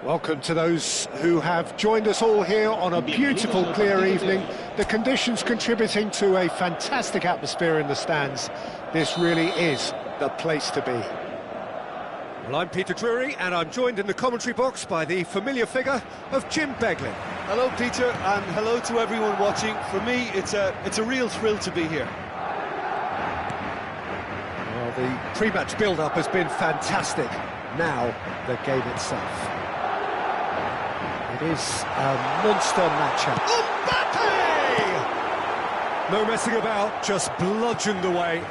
Welcome to those who have joined us all here on a beautiful, clear evening. The conditions contributing to a fantastic atmosphere in the stands. This really is the place to be. Well, I'm Peter Drury, and I'm joined in the commentary box by the familiar figure of Jim Beglin. Hello, Peter, and hello to everyone watching. For me, it's a real thrill to be here. Well, the pre-match build-up has been fantastic. Now, the game itself. It is a monster matchup. Mbappe! No messing about, just bludgeoned away.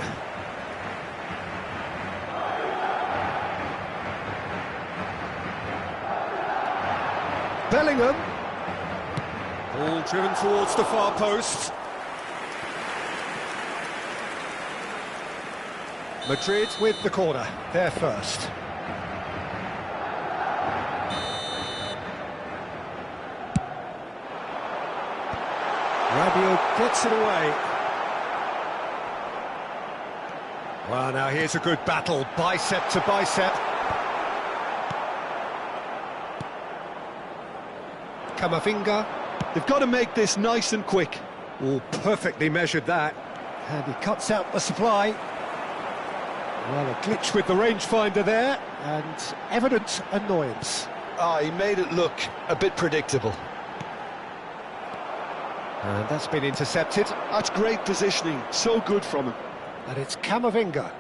Bellingham. Ball driven towards the far post. Madrid with the corner, they're first. Rabiot gets it away. Well, now here's a good battle, bicep to bicep. Camavinga. They've got to make this nice and quick. Oh, perfectly measured that. And he cuts out the supply. Well, a glitch with the rangefinder there. And evident annoyance. He made it look a bit predictable. And that's been intercepted. That's great positioning, so good from him. And it's Camavinga.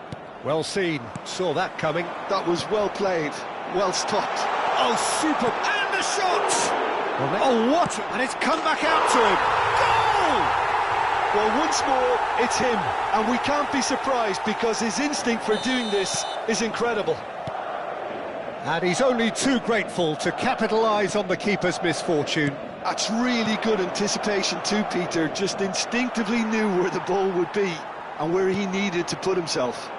Well seen, saw that coming. That was well played, well stopped. Oh, super! And the shot! Oh, what? And it's come back out to him. Goal! Well, once more, it's him. And we can't be surprised because his instinct for doing this is incredible. And he's only too grateful to capitalise on the keeper's misfortune. That's really good anticipation too, Peter. Just instinctively knew where the ball would be and where he needed to put himself.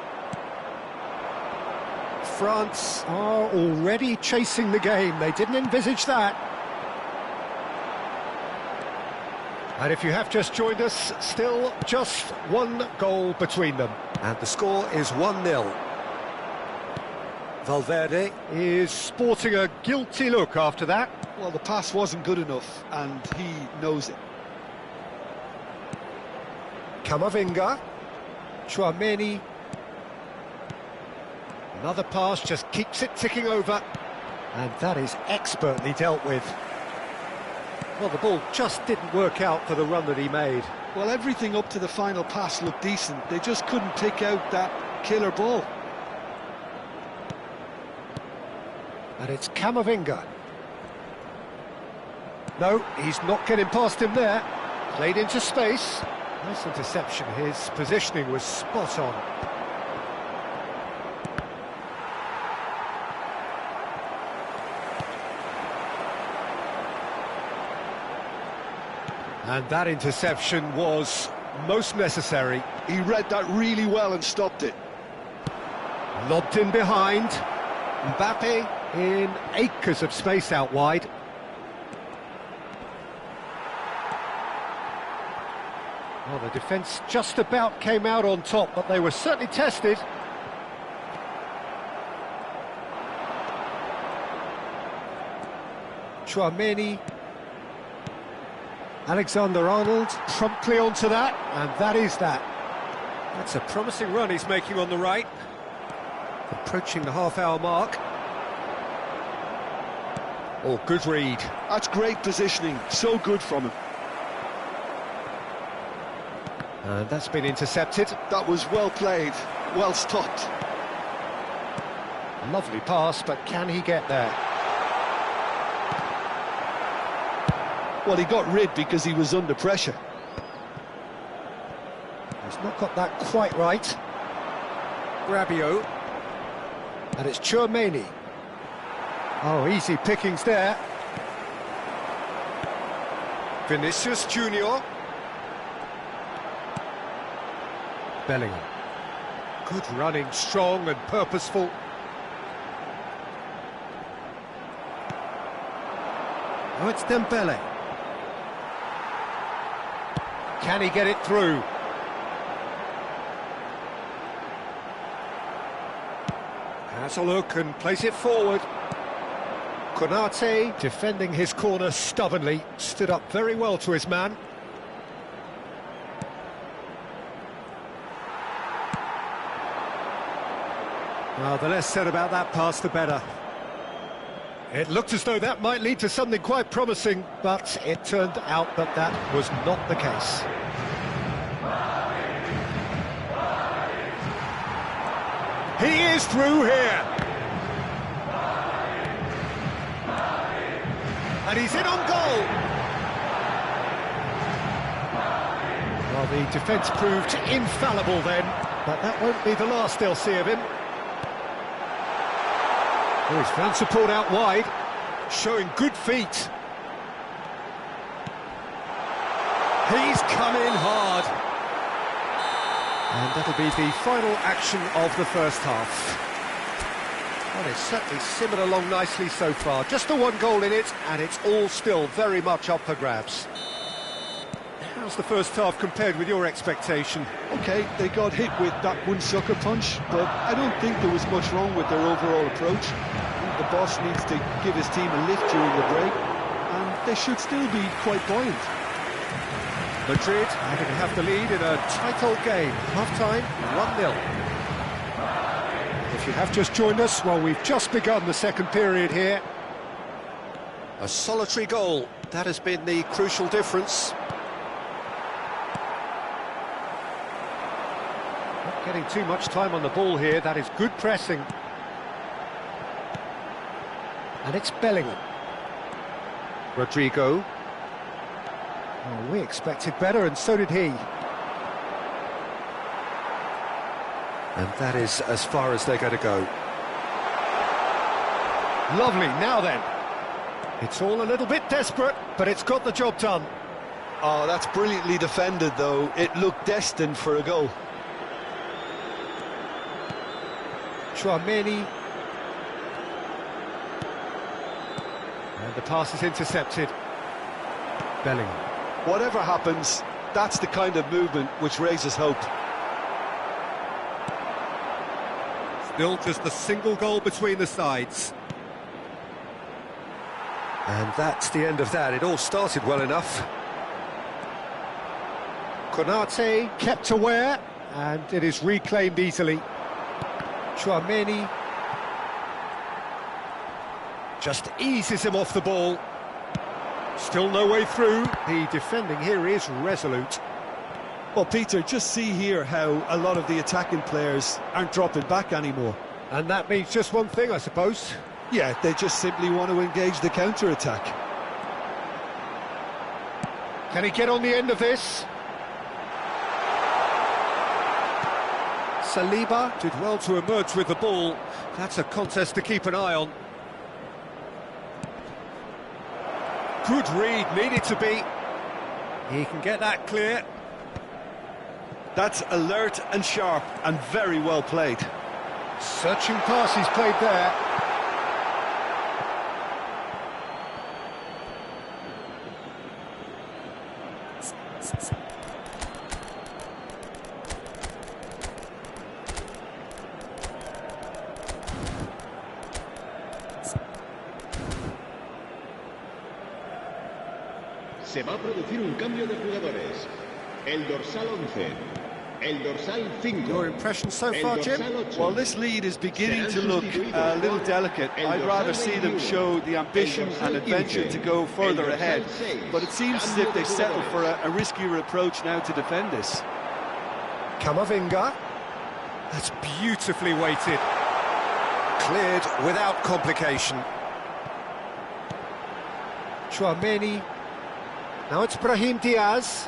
France are already chasing the game. They didn't envisage that. And if you have just joined us, still just one goal between them. And the score is 1-0. Valverde is sporting a guilty look after that. Well, the pass wasn't good enough, and he knows it. Camavinga. Tchouaméni. Another pass, just keeps it ticking over. And that is expertly dealt with. Well, the ball just didn't work out for the run that he made. Well, everything up to the final pass looked decent. They just couldn't pick out that killer ball. And it's Camavinga. No, he's not getting past him there. Played into space. Nice interception. His positioning was spot on. And that interception was most necessary. He read that really well and stopped it. Lobbed in behind. Mbappe in acres of space out wide. Well, the defence just about came out on top, but they were certainly tested. Tchouaméni. Alexander-Arnold promptly onto that, and that is that. That's a promising run he's making on the right. Approaching the half-hour mark. Oh, good read. That's great positioning, so good from him. And that's been intercepted. That was well played, well stopped. Lovely pass, but can he get there? Well, he got rid because he was under pressure. He's not got that quite right. Rabiot. And it's Chouameni. Oh, easy pickings there. Vinicius Junior. Bellingham. Good running, strong and purposeful. Oh, it's Dembele. Can he get it through? Has a look and plays it forward. Konate defending his corner stubbornly, stood up very well to his man. Well, the less said about that pass, the better. It looked as though that might lead to something quite promising, but it turned out that that was not the case. He is through here. And he's in on goal. Well, the defence proved infallible then, but that won't be the last they'll see of him. Oh, he's found support out wide, showing good feet. He's come in hard. And that'll be the final action of the first half. Well, it's certainly simmered along nicely so far. Just the one goal in it, and it's all still very much up for grabs. How's the first half compared with your expectation? OK, they got hit with that one sucker punch, but I don't think there was much wrong with their overall approach. I think the boss needs to give his team a lift during the break, and they should still be quite buoyant. Madrid are going to have the lead in a tight old game. Half-time, 1-0. If you have just joined us, well, we've just begun the second period here. A solitary goal, that has been the crucial difference. Not getting too much time on the ball here, that is good pressing. And it's Bellingham. Rodrigo. Oh, we expected better, and so did he. And that is as far as they're going to go. Lovely, now then. It's all a little bit desperate, but it's got the job done. Oh, that's brilliantly defended, though. It looked destined for a goal. Chouameni. And the pass is intercepted. Bellingham. Whatever happens, that's the kind of movement which raises hope. Still just a single goal between the sides. And that's the end of that. It all started well enough. Konate kept aware, and it is reclaimed easily. Chouameni just eases him off the ball. Still no way through. The defending here is resolute. Well, Peter, just see here how a lot of the attacking players aren't dropping back anymore. And that means just one thing, I suppose. Yeah, they just simply want to engage the counter-attack. Can he get on the end of this? Saliba did well to emerge with the ball. That's a contest to keep an eye on. Good read, needed to be. He can get that clear. That's alert and sharp and very well played. Searching pass he's played there. Se va a producir un cambio de jugadores. El dorsal 11, el dorsal 5. Your impression so far, Jim? Well, this lead is beginning to look a little delicate. I'd rather see them show the ambition and adventure to go further ahead. But it seems as if they've settled for a riskier approach now to defend this. Camavinga. That's beautifully weighted. Cleared without complication. Chouameni. Now it's Brahim Diaz.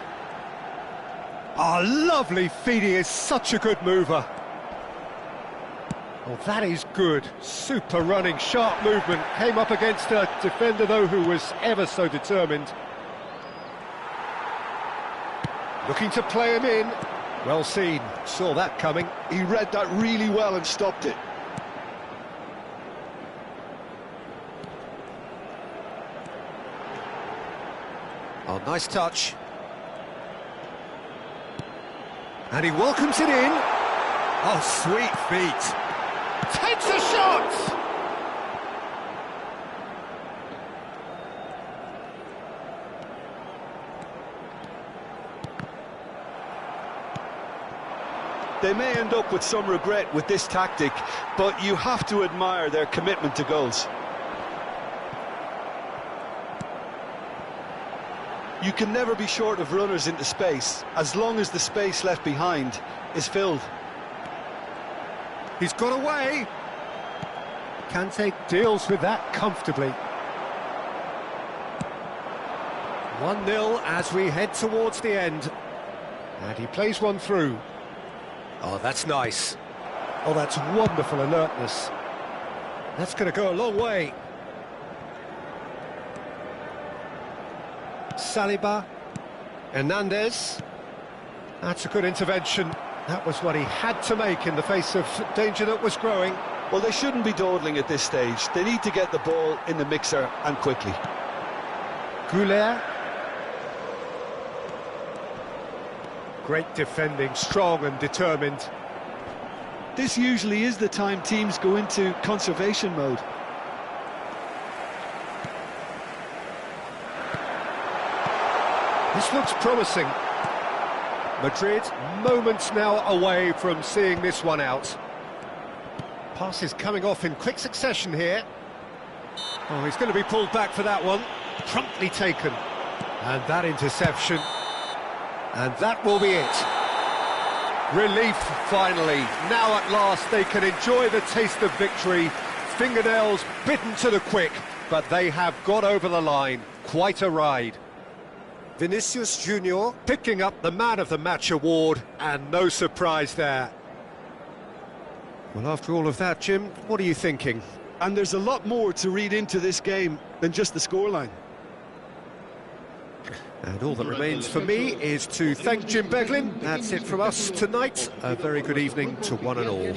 Oh, lovely feed, he is such a good mover. Oh, that is good. Super running, sharp movement. Came up against a defender, though, who was ever so determined. Looking to play him in. Well seen. Saw that coming. He read that really well and stopped it. Oh, nice touch. And he welcomes it in. Oh, sweet feet. Takes a shot! They may end up with some regret with this tactic, but you have to admire their commitment to goals. You can never be short of runners into space, as long as the space left behind is filled. He's got away. Kante deals with that comfortably. 1-0 as we head towards the end. And he plays one through. Oh, that's nice. Oh, that's wonderful alertness. That's going to go a long way. Saliba. Hernandez. That's a good intervention. That was what he had to make in the face of danger that was growing. Well, they shouldn't be dawdling at this stage. They need to get the ball in the mixer and quickly. Goulet. Great defending, strong and determined. This usually is the time teams go into conservation mode. This looks promising. Madrid, moments now away from seeing this one out. Passes coming off in quick succession here. Oh, he's going to be pulled back for that one. Promptly taken. And that interception. And that will be it. Relief, finally. Now at last they can enjoy the taste of victory. Fingernails bitten to the quick, but they have got over the line. Quite a ride. Vinicius Junior picking up the Man of the Match award, and no surprise there. Well, after all of that, Jim, what are you thinking? And there's a lot more to read into this game than just the scoreline. And all that remains for me is to thank Jim Beglin. That's it from us tonight. A very good evening to one and all.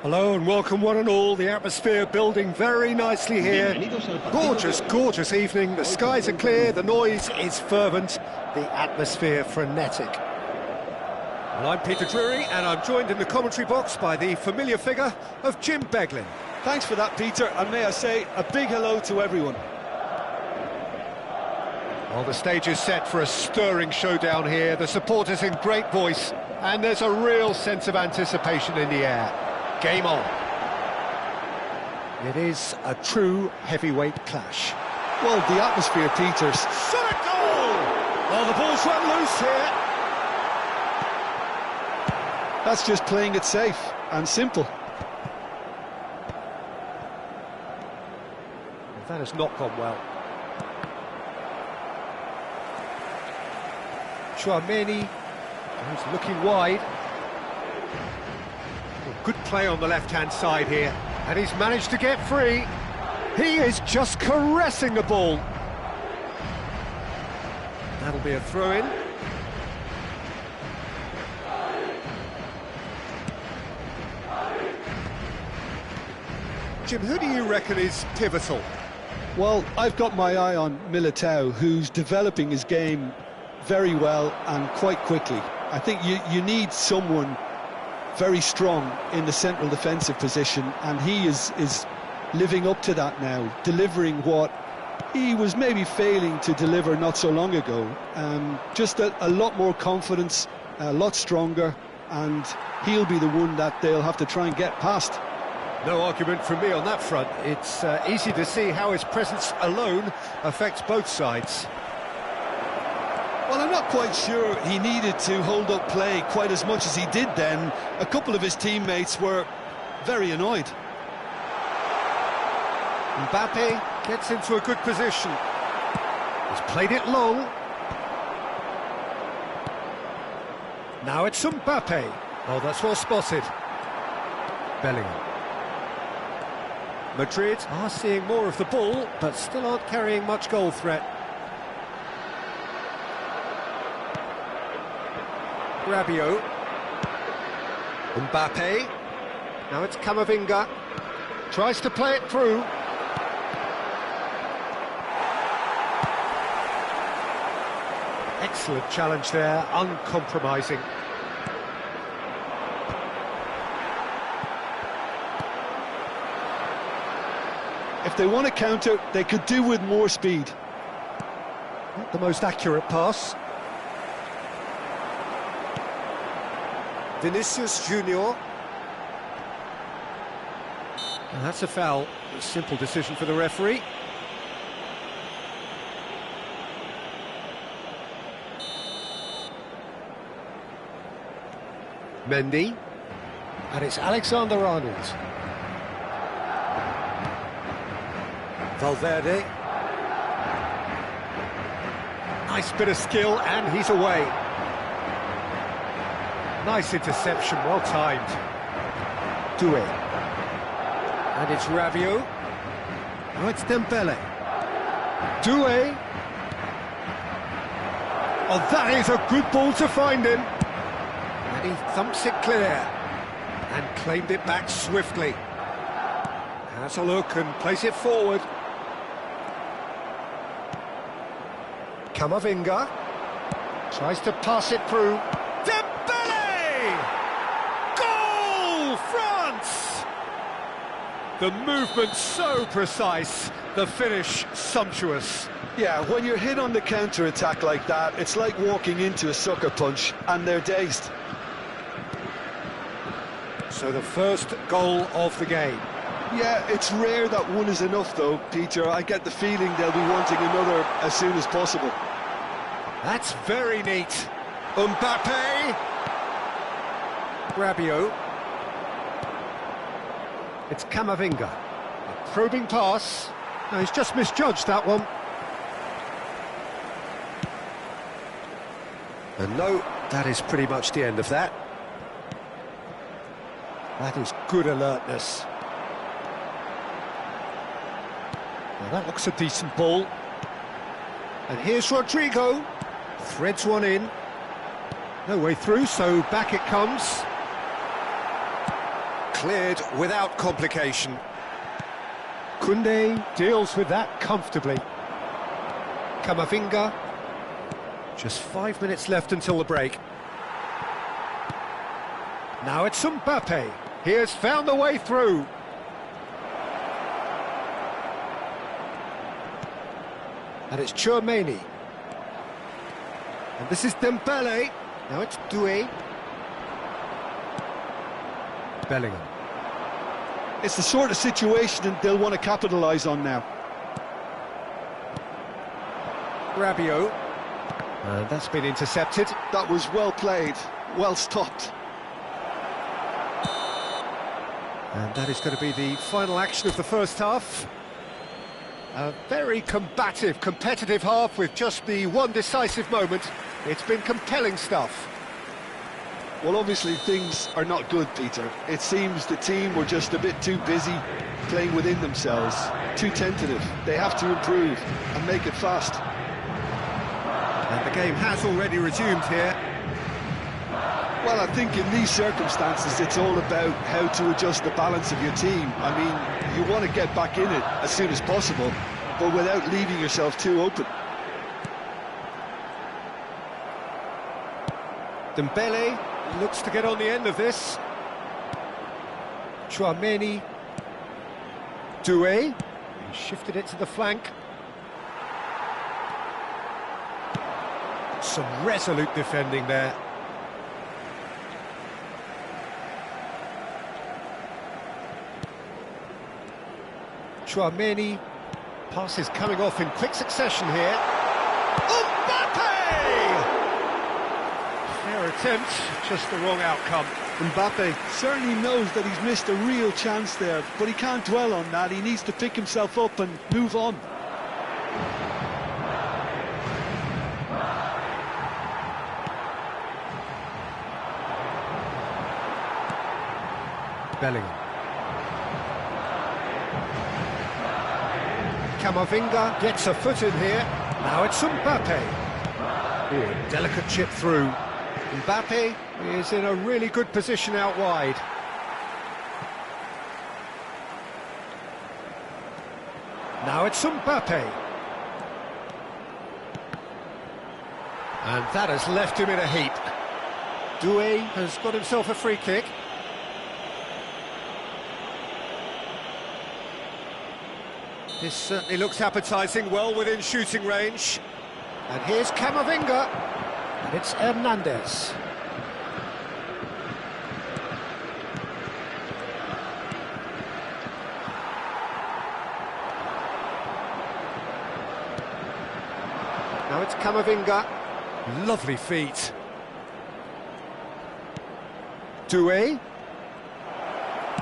Hello and welcome one and all. The atmosphere building very nicely here. Gorgeous, gorgeous evening. The skies are clear, the noise is fervent, the atmosphere frenetic. Well, I'm Peter Drury and I'm joined in the commentary box by the familiar figure of Jim Beglin. Thanks for that, Peter, and may I say a big hello to everyone. Well, the stage is set for a stirring showdown here. The supporters in great voice and there's a real sense of anticipation in the air. Game on. It is a true heavyweight clash. Well, the atmosphere, Peters. Shot a goal! Oh, the ball's run loose here. That's just playing it safe and simple. That has not gone well. Chouameni, he's looking wide. Good play on the left-hand side here, and he's managed to get free. He is just caressing the ball. That'll be a throw-in. Jim, who do you reckon is pivotal? Well, I've got my eye on Militao, who's developing his game very well and quite quickly. I think you need someone very strong in the central defensive position, and he is living up to that now, delivering what he was maybe failing to deliver not so long ago. Just a lot more confidence, a lot stronger, and he'll be the one that they'll have to try and get past. No argument from me on that front. It's easy to see how his presence alone affects both sides. Well, I'm not quite sure he needed to hold up play quite as much as he did then. A couple of his teammates were very annoyed. Mbappe gets into a good position. He's played it long. Now it's Mbappe. Oh, that's well spotted. Bellingham. Madrid are seeing more of the ball, but still aren't carrying much goal threat. Rabiot. Mbappe. Now it's Camavinga. Tries to play it through. Excellent challenge there, uncompromising. If they want to counter, they could do with more speed. Not the most accurate pass. Vinicius Junior. And that's a foul. A simple decision for the referee. Mendy. And it's Alexander-Arnold. Valverde. Nice bit of skill, and he's away. Nice interception, well timed. Doué. And it's Rabiot. Now it's Dembele. Doué. Oh, that is a good ball to find him. And he thumps it clear. And claimed it back swiftly. Has a look and plays it forward. Camavinga. Tries to pass it through. The movement so precise, the finish sumptuous. Yeah, when you're hit on the counter-attack like that, it's like walking into a sucker punch, and they're dazed. So the first goal of the game. Yeah, it's rare that one is enough though, Peter. I get the feeling they'll be wanting another as soon as possible. That's very neat. Mbappe. Rabiot. It's Camavinga. A probing pass. No, he's just misjudged that one. And no, that is pretty much the end of that. That is good alertness. Now that looks a decent ball. And here's Rodrigo. Threads one in. No way through, so back it comes. Cleared without complication. Koundé deals with that comfortably. Camavinga. Just 5 minutes left until the break. Now it's Mbappe. He has found the way through. And it's Tchouaméni. And this is Dembele. Now it's Doué. Bellingham. It's the sort of situation they'll want to capitalise on now. Rabiot. And that's been intercepted. That was well played, well stopped. And that is going to be the final action of the first half. A very combative, competitive half with just the one decisive moment. It's been compelling stuff. Well, obviously things are not good, Peter. It seems the team were just a bit too busy playing within themselves, too tentative. They have to improve and make it fast. And the game has already resumed here. Well, I think in these circumstances it's all about how to adjust the balance of your team. I mean, you want to get back in it as soon as possible, but without leaving yourself too open. Dembele looks to get on the end of this. Tchouaméni. Doué. He shifted it to the flank. Some resolute defending there. Tchouaméni. Passes coming off in quick succession here. Mbappe! Fair attempt, just the wrong outcome. Mbappe certainly knows that he's missed a real chance there, but he can't dwell on that. He needs to pick himself up and move on. Bellingham. Camavinga gets a foot in here. Now it's Mbappe. Oh, delicate chip through. Mbappe is in a really good position out wide. Now it's Mbappe. And that has left him in a heap. Doué has got himself a free kick. This certainly looks appetising, well within shooting range. And here's Camavinga. And it's Hernandez. Now it's Camavinga. Lovely feet. Doué.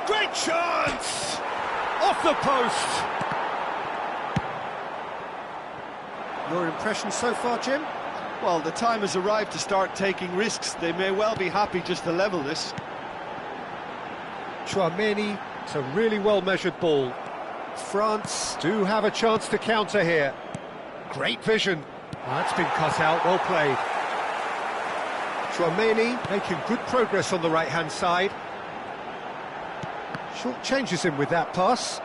Great chance! Off the post! Your impression so far, Jim? Well, the time has arrived to start taking risks. They may well be happy just to level this. Tchouaméni, it's a really well-measured ball. France do have a chance to counter here. Great vision. That's been cut out, well played. Tchouaméni making good progress on the right-hand side. Short changes him with that pass.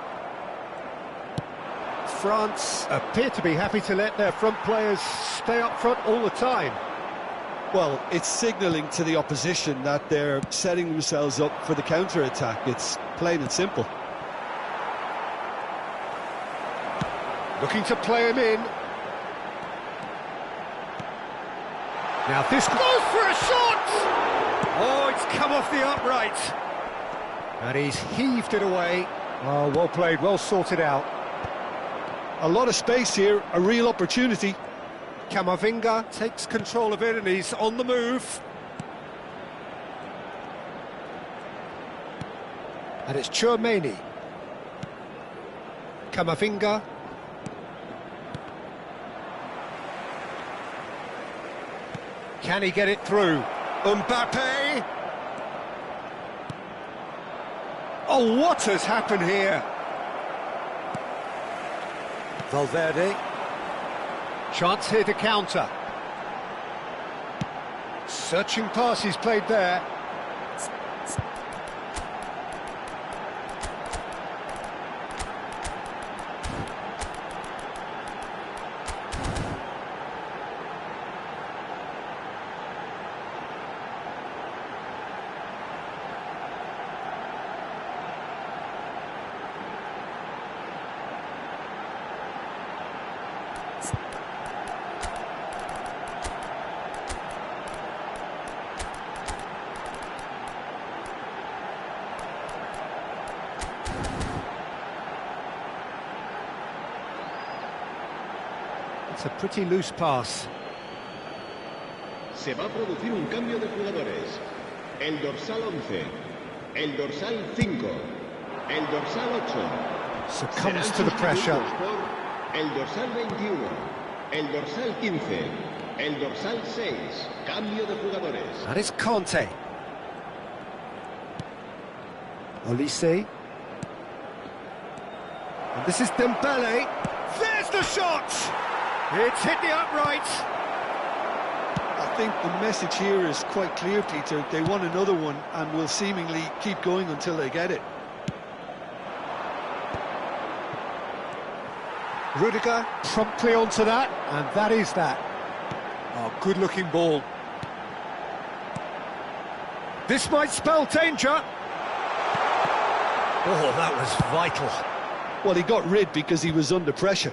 France appear to be happy to let their front players stay up front all the time. Well, it's signalling to the opposition that they're setting themselves up for the counter-attack. It's plain and simple. Looking to play him in. Now this goes for a shot! Oh, it's come off the upright. And he's heaved it away. Oh, well played, well sorted out. A lot of space here, a real opportunity. Camavinga takes control of it and he's on the move. And it's Tchouaméni. Camavinga. Can he get it through? Mbappe! Oh, what has happened here? Valverde. Chance here to counter. Searching pass he's played there. It's a pretty loose pass. Se va a producir un cambio de jugadores. El dorsal 11, el dorsal 5, el dorsal 8. Succumbs to the pressure. El dorsal 21, el dorsal 15, el dorsal 6. Cambio de jugadores. That is Conte. Olise. And this is Dembele. There's the shot! It's hit the upright. I think the message here is quite clear, Peter. They want another one and will seemingly keep going until they get it. Rudiger promptly onto that, and that is that. Oh, good-looking ball. This might spell danger. Oh, that was vital. Well, he got rid because he was under pressure.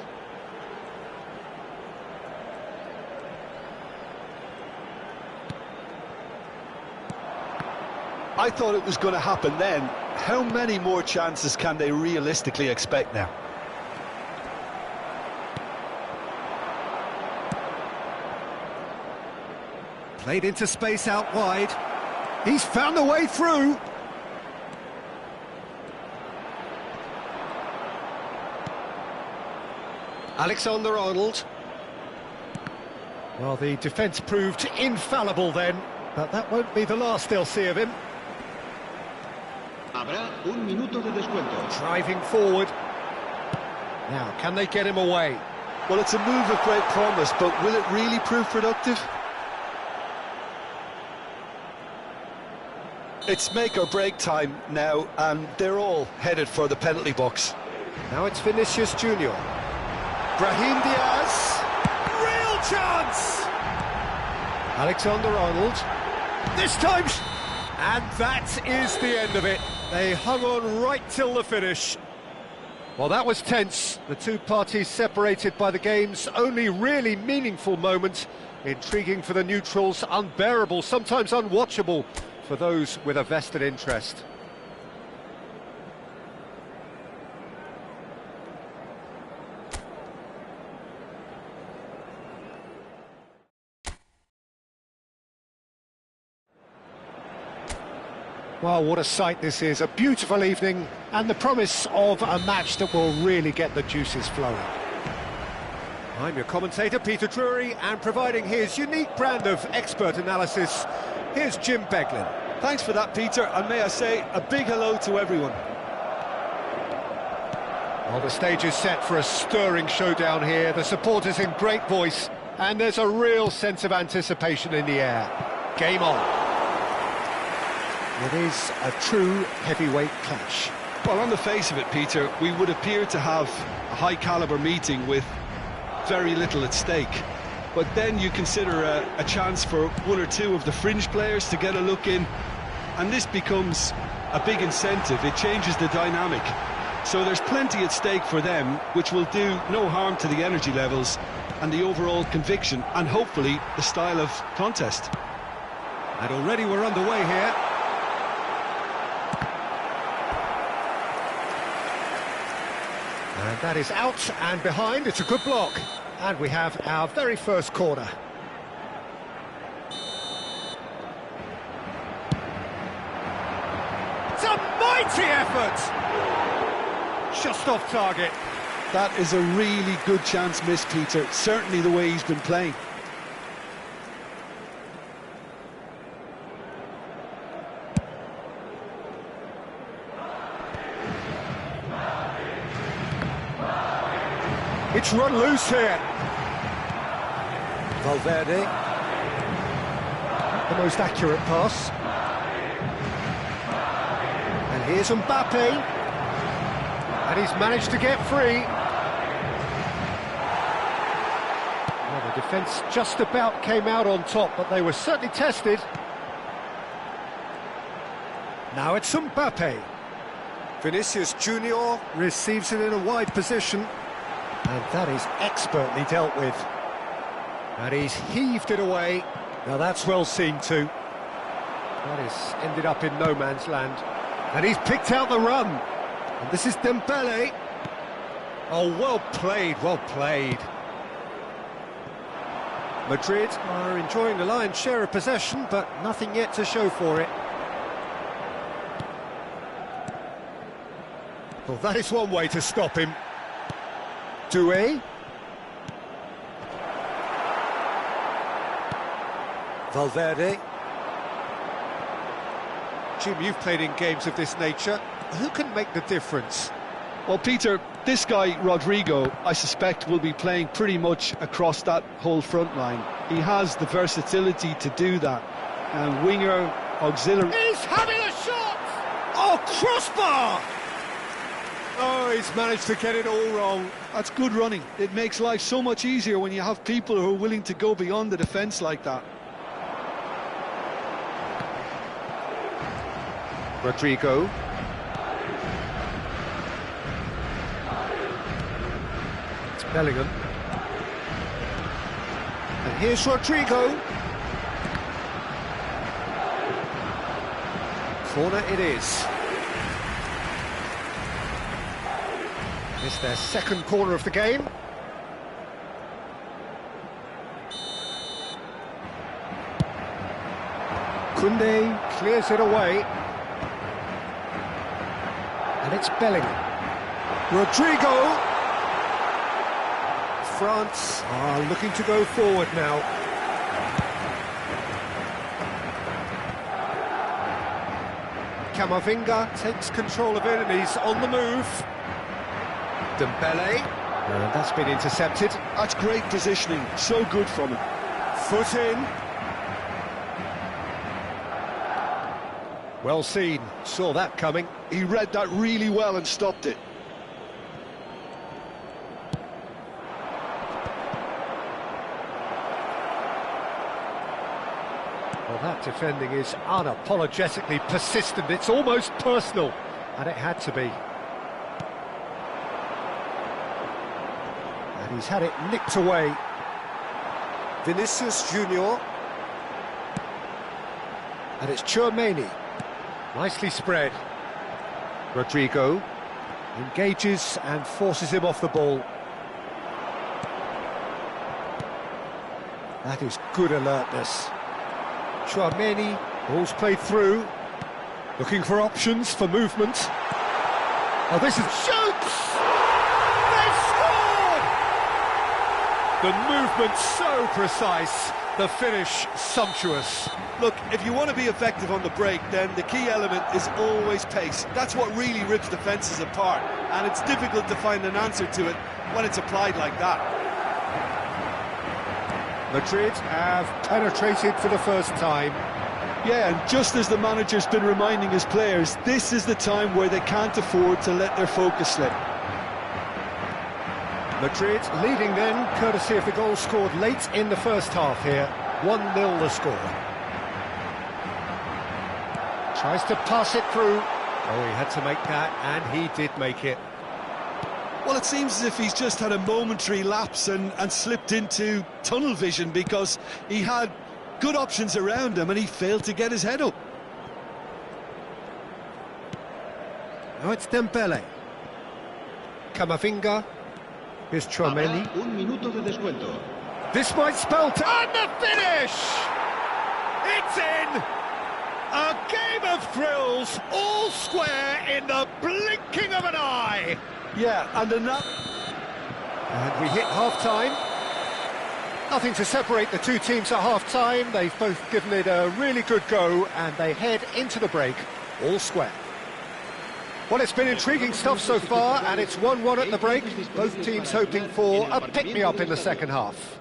I thought it was going to happen then. How many more chances can they realistically expect now? Played into space out wide. He's found a way through. Alexander-Arnold. Well, the defence proved infallible then, but that won't be the last they'll see of him. Habrá un minuto de descuento. Driving forward. Now, can they get him away? Well, it's a move of great promise, but will it really prove productive? It's make or break time now, and they're all headed for the penalty box. Now it's Vinicius Junior. Brahim Diaz. Real chance! Alexander-Arnold. This time... And that is the end of it. They hung on right till the finish. Well, that was tense. The two parties separated by the game's only really meaningful moment. Intriguing for the neutrals, unbearable, sometimes unwatchable for those with a vested interest. Well, what a sight this is, a beautiful evening and the promise of a match that will really get the juices flowing. I'm your commentator, Peter Drury, and providing his unique brand of expert analysis, here's Jim Beglin. Thanks for that, Peter, and may I say a big hello to everyone. Well, the stage is set for a stirring showdown here, the supporters in great voice, and there's a real sense of anticipation in the air. Game on. It is a true heavyweight clash. Well, on the face of it, Peter, we would appear to have a high-caliber meeting with very little at stake. But then you consider a chance for one or two of the fringe players to get a look in, and this becomes a big incentive. It changes the dynamic. So there's plenty at stake for them, which will do no harm to the energy levels and the overall conviction, and hopefully the style of contest. And already we're underway here. And that is out and behind. It's a good block. And we have our very first corner. It's a mighty effort! Just off target. That is a really good chance missed, Peter. Certainly the way he's been playing. It's run loose here. Valverde. The most accurate pass. And here's Mbappe. And he's managed to get free. Well, the defence just about came out on top, but they were certainly tested. Now it's Mbappe. Vinicius Junior receives it in a wide position. And that is expertly dealt with. And he's heaved it away. Now that's well seen too. That has ended up in no man's land. And he's picked out the run. And this is Dembele. Oh, well played, well played. Madrid are enjoying the lion's share of possession, but nothing yet to show for it. Well, that is one way to stop him. Doué. Valverde. Jim, you've played in games of this nature. Who can make the difference? Well, Peter, this guy, Rodrigo, I suspect will be playing pretty much across that whole front line. He has the versatility to do that. And winger, auxiliary... He's having a shot! Oh, crossbar! Oh, he's managed to get it all wrong. That's good running. It makes life so much easier when you have people who are willing to go beyond the defence like that. Rodrigo. It's Bellingham. And here's Rodrigo. Corner it is. It's their second corner of the game. Koundé clears it away. And it's Bellingham. Rodrigo. France are looking to go forward now. Camavinga takes control of it and he's on the move. Dembele. And that's been intercepted. That's great positioning. So good from him. Foot in. Well seen. Saw that coming. He read that really well and stopped it. Well, that defending is unapologetically persistent. It's almost personal. And it had to be. And he's had it nicked away. Vinicius Junior. And it's Tchouaméni. Nicely spread. Rodrigo engages and forces him off the ball. That is good alertness. Tchouaméni, ball's played through. Looking for options for movement. Oh, this is... Shoots! They scored! The movement so precise. The finish sumptuous. Look, if you want to be effective on the break, then the key element is always pace. That's what really rips defences apart, and it's difficult to find an answer to it when it's applied like that. Madrid have penetrated for the first time. Yeah, and just as the manager's been reminding his players, this is the time where they can't afford to let their focus slip. Madrid leading then, courtesy of the goal scored late in the first half here. 1-0 the score. Tries to pass it through. Oh, he had to make that, and he did make it. Well, it seems as if he's just had a momentary lapse and slipped into tunnel vision, because he had good options around him and he failed to get his head up. Now it's Dembele. Camavinga. Here's Tchouaméni. This might spell... And the finish! It's in! A game of thrills, all square in the blinking of an eye! Yeah, and we hit half-time. Nothing to separate the two teams at half-time. They've both given it a really good go, and they head into the break, all square. Well, it's been intriguing stuff so far, and it's 1-1 at the break. Both teams hoping for a pick-me-up in the second half.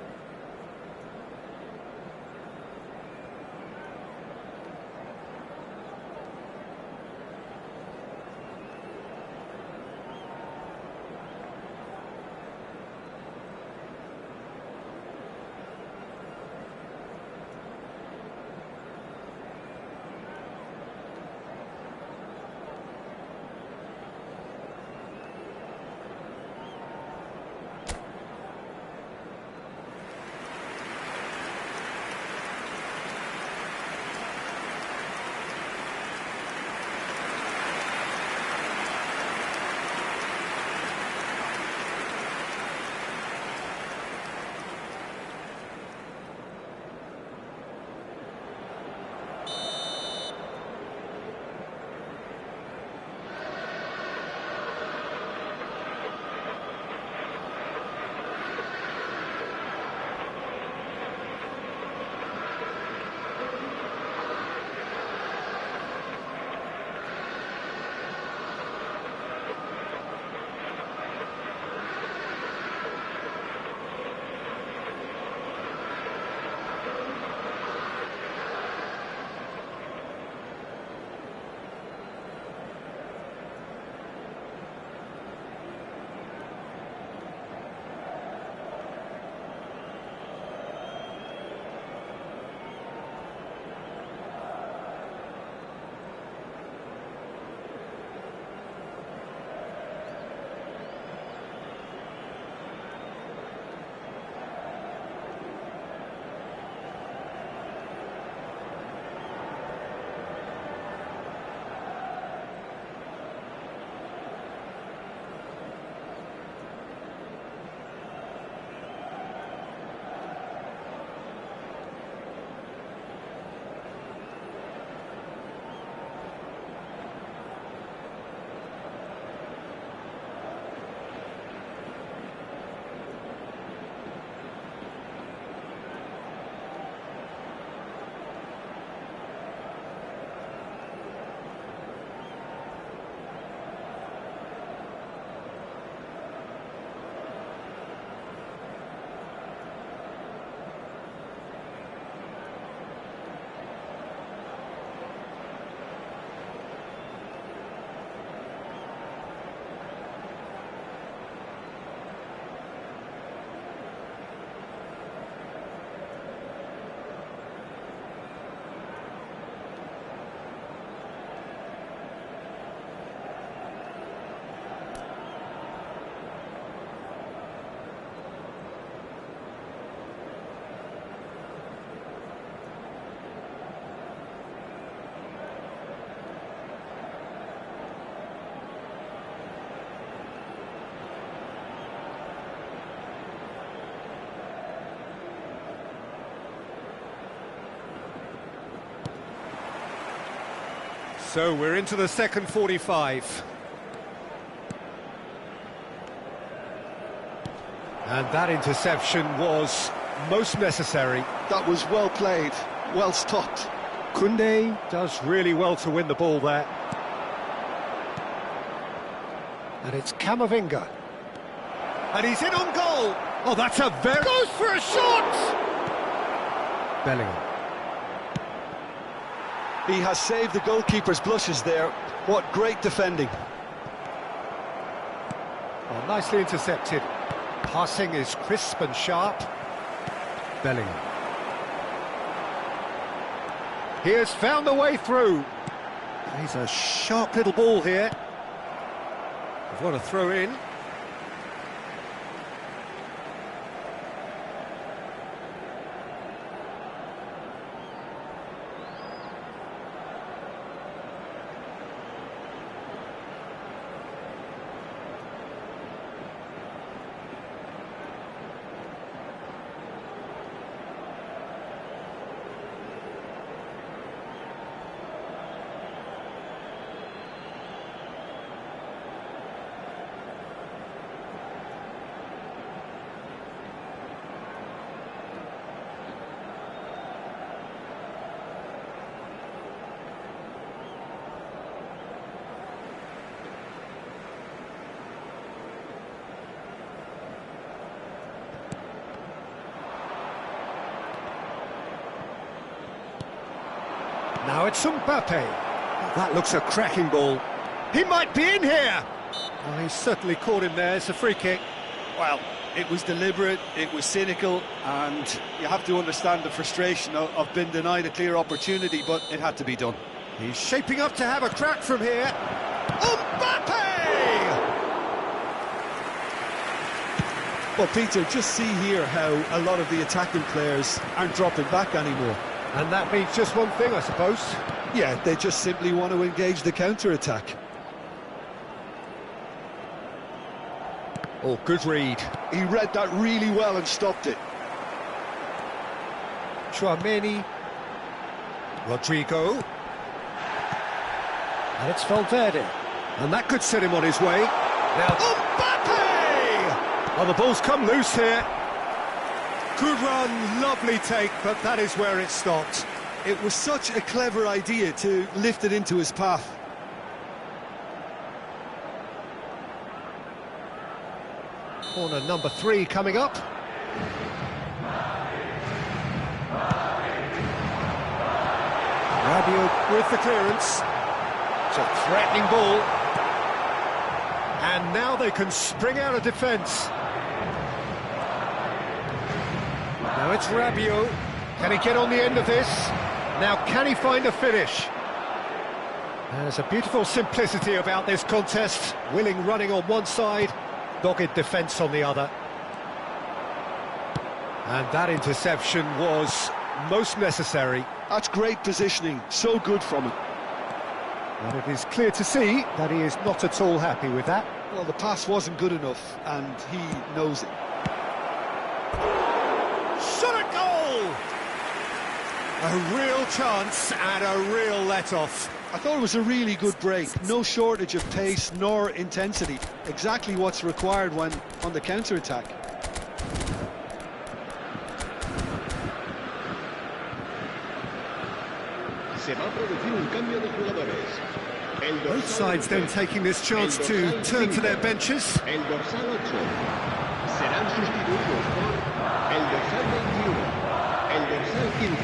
So we're into the second 45. And that interception was most necessary. That was well played, well stopped. Koundé does really well to win the ball there. And it's Camavinga. And he's in on goal. Oh, that's a very... Goes for a shot! Bellingham. He has saved the goalkeeper's blushes there. What great defending. Oh, nicely intercepted. Passing is crisp and sharp. Bellingham. He has found the way through. He's a sharp little ball here. What a throw in. Now it's Mbappe. That looks a cracking ball. He might be in here! Oh, he's certainly caught him there. It's a free kick. Well, it was deliberate, it was cynical, and you have to understand the frustration of being denied a clear opportunity, but it had to be done. He's shaping up to have a crack from here. Mbappe! Well, Peter, just see here how a lot of the attacking players aren't dropping back anymore. And that means just one thing, I suppose. Yeah, they just simply want to engage the counter-attack. Oh, good read. He read that really well and stopped it. Tchouaméni. Rodrigo. And it's Valverde. And that could set him on his way. Now, Mbappe! Oh, the ball's come loose here. Good run, lovely take, but that is where it stopped. It was such a clever idea to lift it into his path. Corner number 3 coming up. Rabiot with the clearance. It's a threatening ball. And now they can spring out of defence. Now it's Rabiot. Can he get on the end of this? Now can he find a finish? There's a beautiful simplicity about this contest. Willing running on one side, dogged defence on the other. And that interception was most necessary. That's great positioning, so good from him. But it is clear to see that he is not at all happy with that. Well, the pass wasn't good enough, and he knows it. Shot a goal! A real chance and a real let-off. I thought it was a really good break. No shortage of pace nor intensity. Exactly what's required when on the counter-attack. Both sides then taking this chance to turn to their benches. El dorsal 8 serán sustituidos por el dorsal 21, el dorsal 15,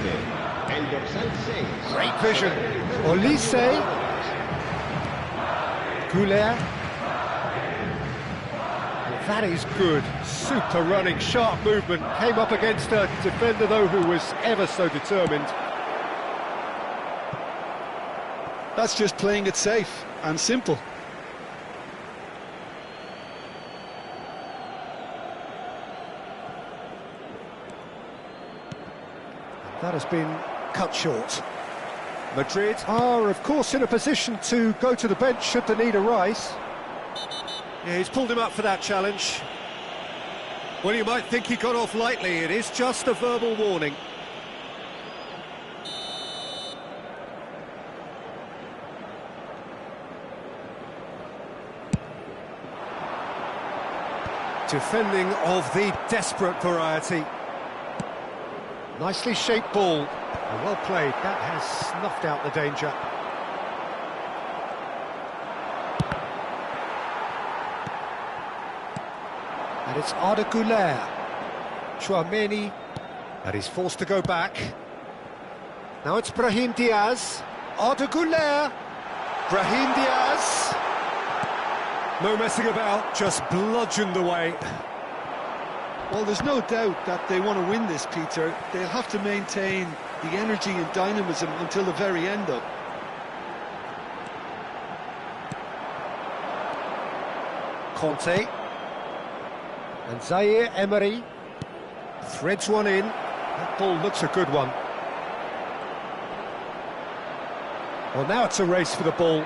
el dorsal 6. Great vision. Olise. Goulet. That is good. Super running, sharp movement. Came up against a defender, though, who was ever so determined. That's just playing it safe and simple. That has been cut short. Madrid are, of course, in a position to go to the bench should the need arise. Yeah, he's pulled him up for that challenge. Well, you might think he got off lightly. It is just a verbal warning. Defending of the desperate variety. Nicely shaped ball. And well played. That has snuffed out the danger. And it's Arda Güler. Chouameni. And he's forced to go back. Now it's Brahim Diaz. Arda Güler. Brahim Diaz. No messing about, just bludgeoned away. Well, there's no doubt that they want to win this, Peter. They'll have to maintain the energy and dynamism until the very end, though. Conte. And Zaire Emery. Threads one in. That ball looks a good one. Well, now it's a race for the ball.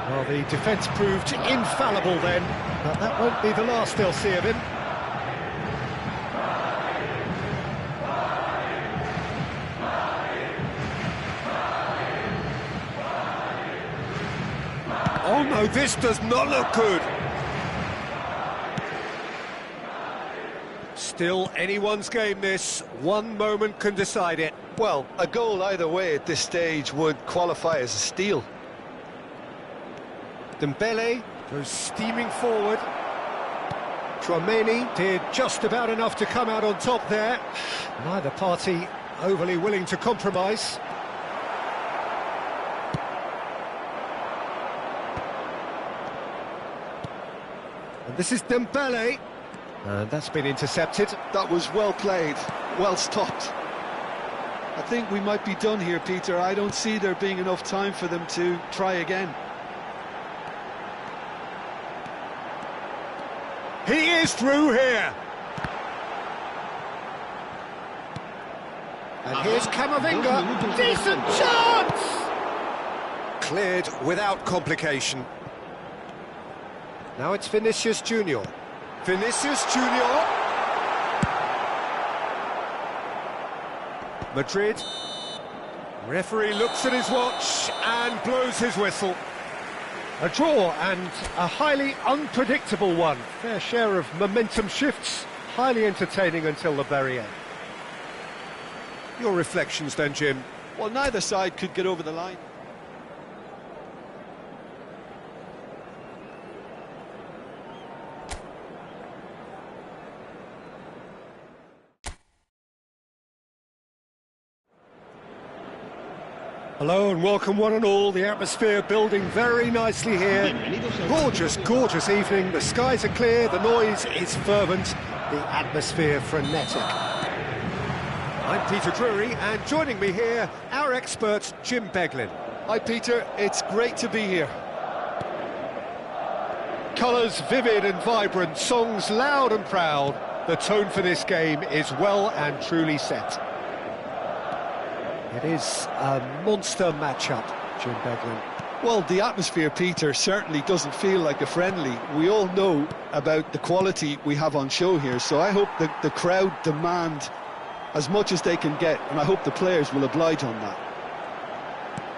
Well, the defence proved infallible then, but that won't be the last they'll see of him. Oh no, this does not look good. Still anyone's game this. One moment can decide it. Well, a goal either way at this stage would qualify as a steal. Dembele goes steaming forward. Chouameni did just about enough to come out on top there. Neither party overly willing to compromise. And this is Dembele. And that's been intercepted. That was well played, well stopped. I think we might be done here, Peter. I don't see there being enough time for them to try again. He is through here. And here's Camavinga. Decent chance! Cleared without complication. Now it's Vinicius Junior. Vinicius Junior. Madrid. Referee looks at his watch and blows his whistle. A draw, and a highly unpredictable one. Fair share of momentum shifts, highly entertaining until the very end. Your reflections then, Jim? Well, neither side could get over the line. Hello and welcome one and all. The atmosphere building very nicely here. Gorgeous, gorgeous evening. The skies are clear, the noise is fervent, the atmosphere frenetic. I'm Peter Drury, and joining me here, our expert, Jim Beglin. Hi, Peter. It's great to be here. Colours vivid and vibrant, songs loud and proud. The tone for this game is well and truly set. It is a monster matchup, Jim Beglin. Well, the atmosphere, Peter, certainly doesn't feel like a friendly. We all know about the quality we have on show here, so I hope that the crowd demand as much as they can get, and I hope the players will oblige on that.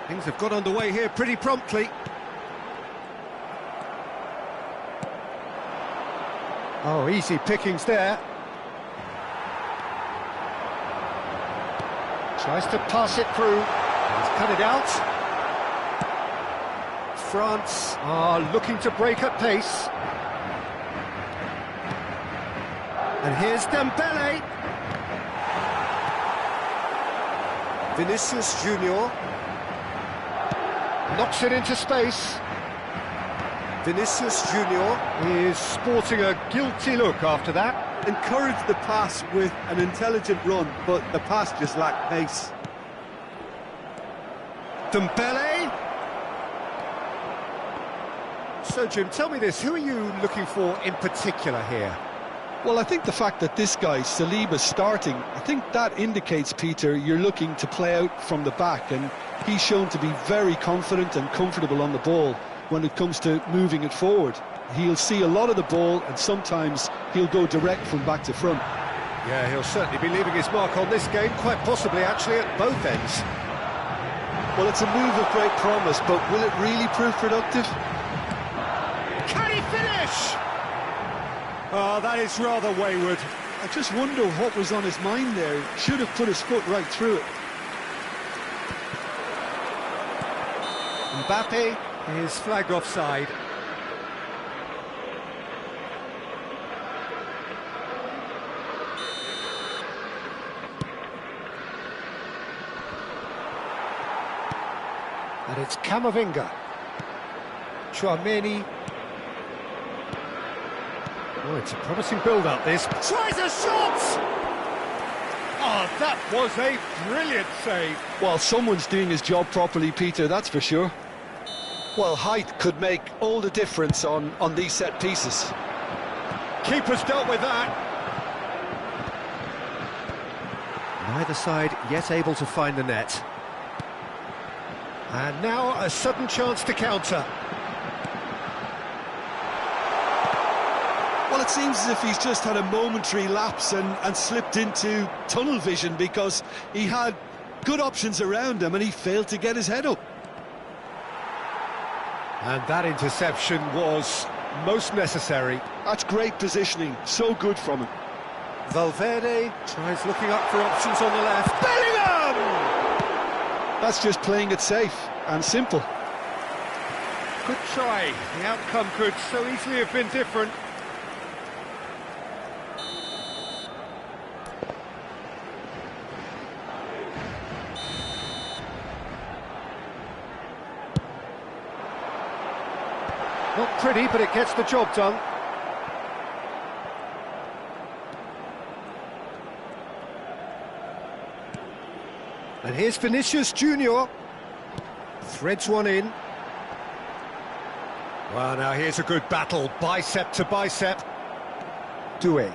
Things have got underway here pretty promptly. Oh, easy pickings there. Tries to pass it through. He's cut it out. France are looking to break at pace. And here's Dembele. Vinicius Junior. Knocks it into space. Vinicius Junior. Is sporting a guilty look after that. Encouraged the pass with an intelligent run, but the pass just lacked pace. Dembele. So, Jim, tell me this, who are you looking for in particular here? Well, I think the fact that this guy, Saliba's starting, I think that indicates, Peter, you're looking to play out from the back, and he's shown to be very confident and comfortable on the ball when it comes to moving it forward. He'll see a lot of the ball, and sometimes he'll go direct from back to front. Yeah, he'll certainly be leaving his mark on this game, quite possibly actually at both ends. Well, it's a move of great promise, but will it really prove productive? Can he finish? Oh, that is rather wayward. I just wonder what was on his mind there. Should have put his foot right through it. Mbappe is flagged offside. And it's Camavinga. Tchouaméni. Oh, it's a promising build-up, this. Tries a shot! Oh, that was a brilliant save. Well, someone's doing his job properly, Peter, that's for sure. Well, height could make all the difference on these set pieces. Keeper's dealt with that. Neither side yet able to find the net. And now a sudden chance to counter. Well, it seems as if he's just had a momentary lapse and slipped into tunnel vision, because he had good options around him and he failed to get his head up. And that interception was most necessary. That's great positioning, so good from him. Valverde tries looking up for options on the left. Bellingham! That's just playing it safe and simple. Good try. The outcome could so easily have been different. Not pretty, but it gets the job done. And here's Vinicius Junior. Threads one in. Well, now here's a good battle, bicep to bicep. Doué.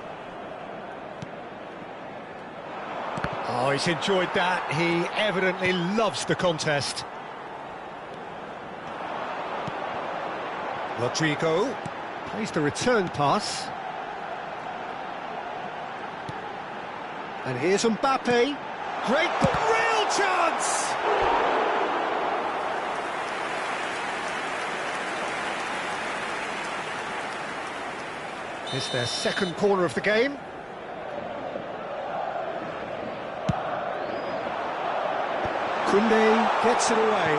Oh, he's enjoyed that. He evidently loves the contest. Rodrigo plays the return pass. And here's Mbappe. Great, but real chance! It's their second corner of the game. Koundé gets it away.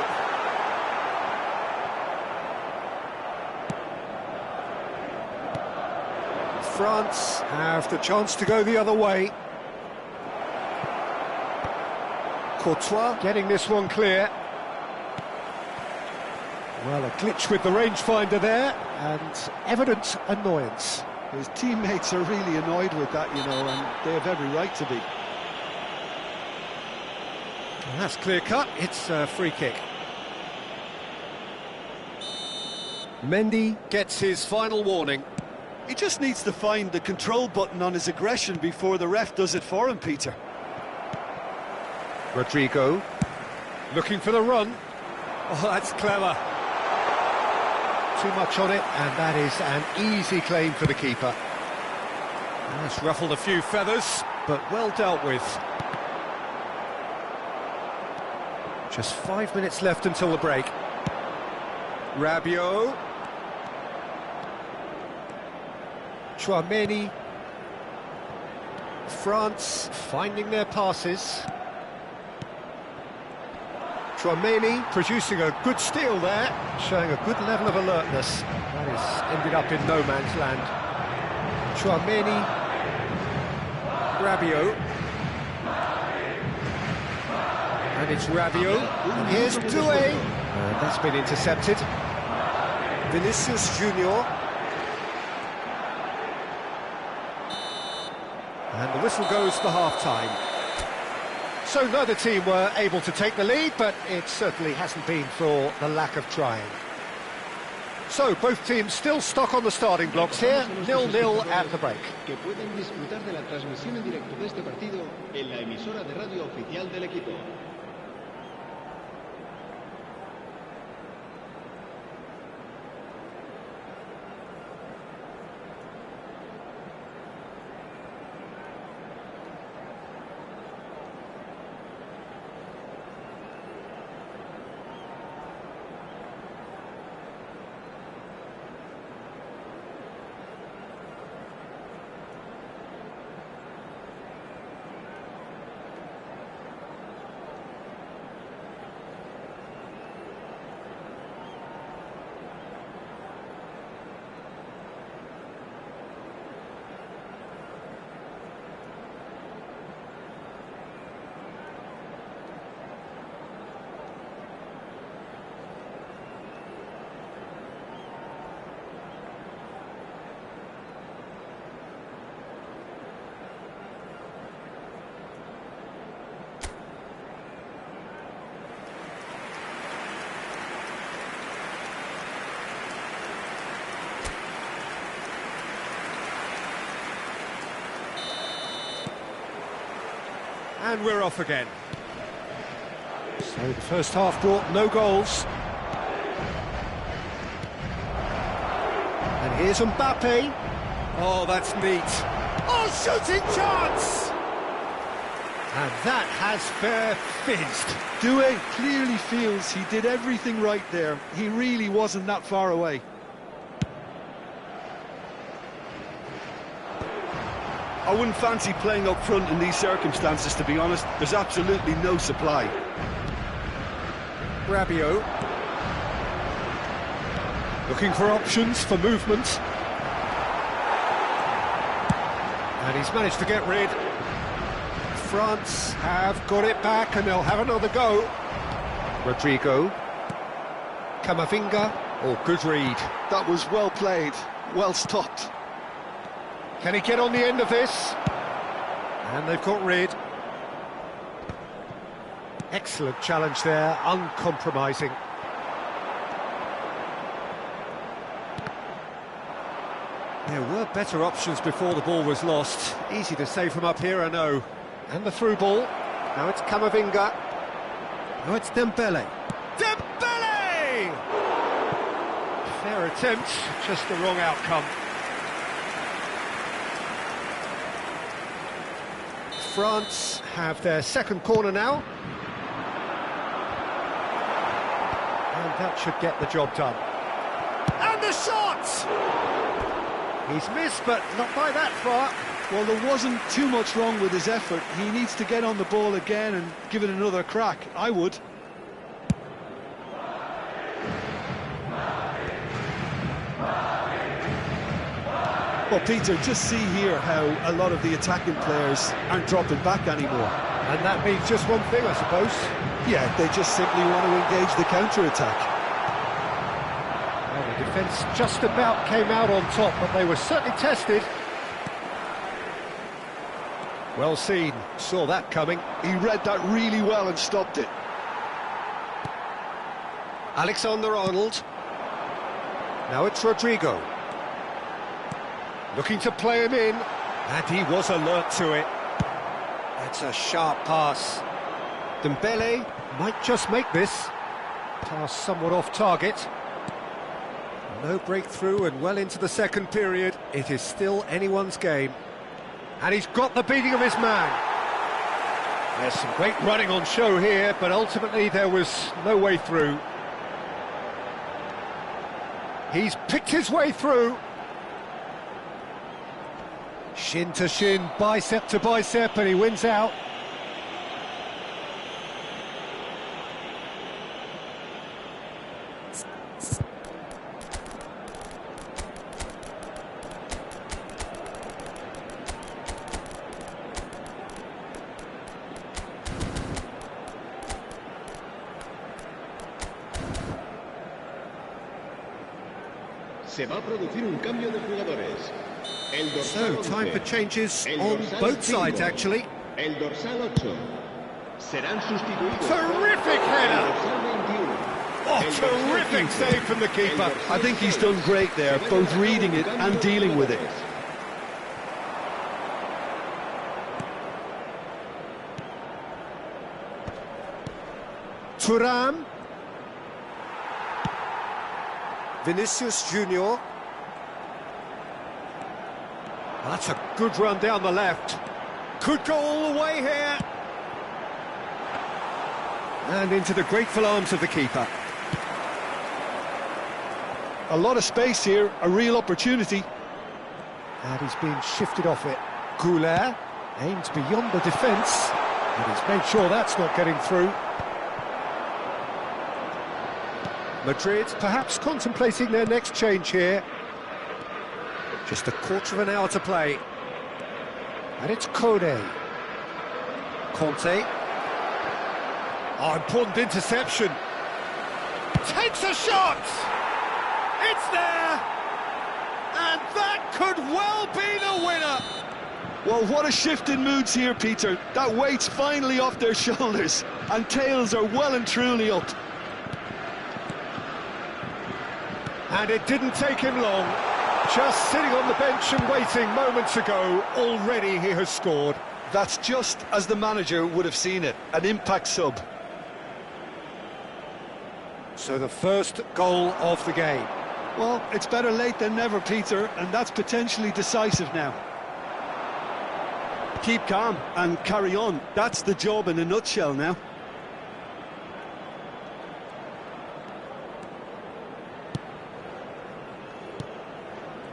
France have the chance to go the other way. Courtois getting this one clear. Well, a glitch with the rangefinder there, and evident annoyance. His teammates are really annoyed with that, you know, and they have every right to be. And that's clear-cut, it's a free kick. Mendy gets his final warning. He just needs to find the control button on his aggression before the ref does it for him, Peter. Rodrigo looking for the run. Oh, that's clever. Too much on it, and that is an easy claim for the keeper. That's ruffled a few feathers, but well dealt with. Just 5 minutes left until the break. Rabiot. Tchouaméni. France finding their passes. Tchouaméni producing a good steal there, showing a good level of alertness. That has ended up in no man's land. Tchouaméni. Rabiot. And it's Rabiot. And here's Doué. That's been intercepted. Vinicius Junior. And the whistle goes for half-time. So neither team were able to take the lead, but it certainly hasn't been for the lack of trying. So both teams still stuck on the starting blocks here, 0-0 at the break. Que pueden disfrutar de la transmisión en directo de este partido en la emisora de radio oficial del equipo. And we're off again. So the first half brought no goals. And here's Mbappe. Oh, that's neat. Oh, shooting chance! And that has fair fizzed. Doué clearly feels he did everything right there. He really wasn't that far away. I wouldn't fancy playing up front in these circumstances, to be honest. There's absolutely no supply. Rabiot. Looking for options for movement. And he's managed to get rid. France have got it back and they'll have another go. Rodrigo. Camavinga. Oh, good read. That was well played, well stopped. Can he get on the end of this? And they've got rid. Excellent challenge there, uncompromising. There were better options before the ball was lost. Easy to say from up here, I know. And the through ball. Now it's Camavinga. Now it's Dembele. Dembele! Fair attempt, just the wrong outcome. France have their second corner now. And that should get the job done. And the shot! He's missed, but not by that far. Well, there wasn't too much wrong with his effort. He needs to get on the ball again and give it another crack. I would. Well, Peter, just see here how a lot of the attacking players aren't dropping back anymore. And that means just one thing, I suppose. Yeah, they just simply want to engage the counter-attack. Well, the defence just about came out on top, but they were certainly tested. Well seen, saw that coming. He read that really well and stopped it. Alexander-Arnold. Now it's Rodrigo. Looking to play him in, and he was alert to it. That's a sharp pass. Dembele might just make this. Pass somewhat off target. No breakthrough and well into the second period. It is still anyone's game. And he's got the beating of his man. There's some great running on show here, but ultimately there was no way through. He's picked his way through. Shin to shin, bicep to bicep, and he wins out. Se va a producir un cambio de jugadores. So, time for changes on both sides, actually. El dorsal 8 serán sustituidos. Terrific header! Oh, terrific save from the keeper. I think he's done great there, both reading it and dealing with it. Thuram. Vinicius Junior. That's a good run down the left. Could go all the way here. And into the grateful arms of the keeper. A lot of space here, a real opportunity. And he's being shifted off it. Goulet aims beyond the defence. And he's made sure that's not getting through. Madrid perhaps contemplating their next change here. Just a quarter of an hour to play. And it's Kone. Conte. Oh, important interception. Takes a shot! It's there! And that could well be the winner! Well, what a shift in moods here, Peter. That weight's finally off their shoulders, and tails are well and truly up. And it didn't take him long. Just sitting on the bench and waiting moments ago, already he has scored. That's just as the manager would have seen it, an impact sub. So the first goal of the game. Well, it's better late than never, Peter, and that's potentially decisive now. Keep calm and carry on. That's the job in a nutshell now.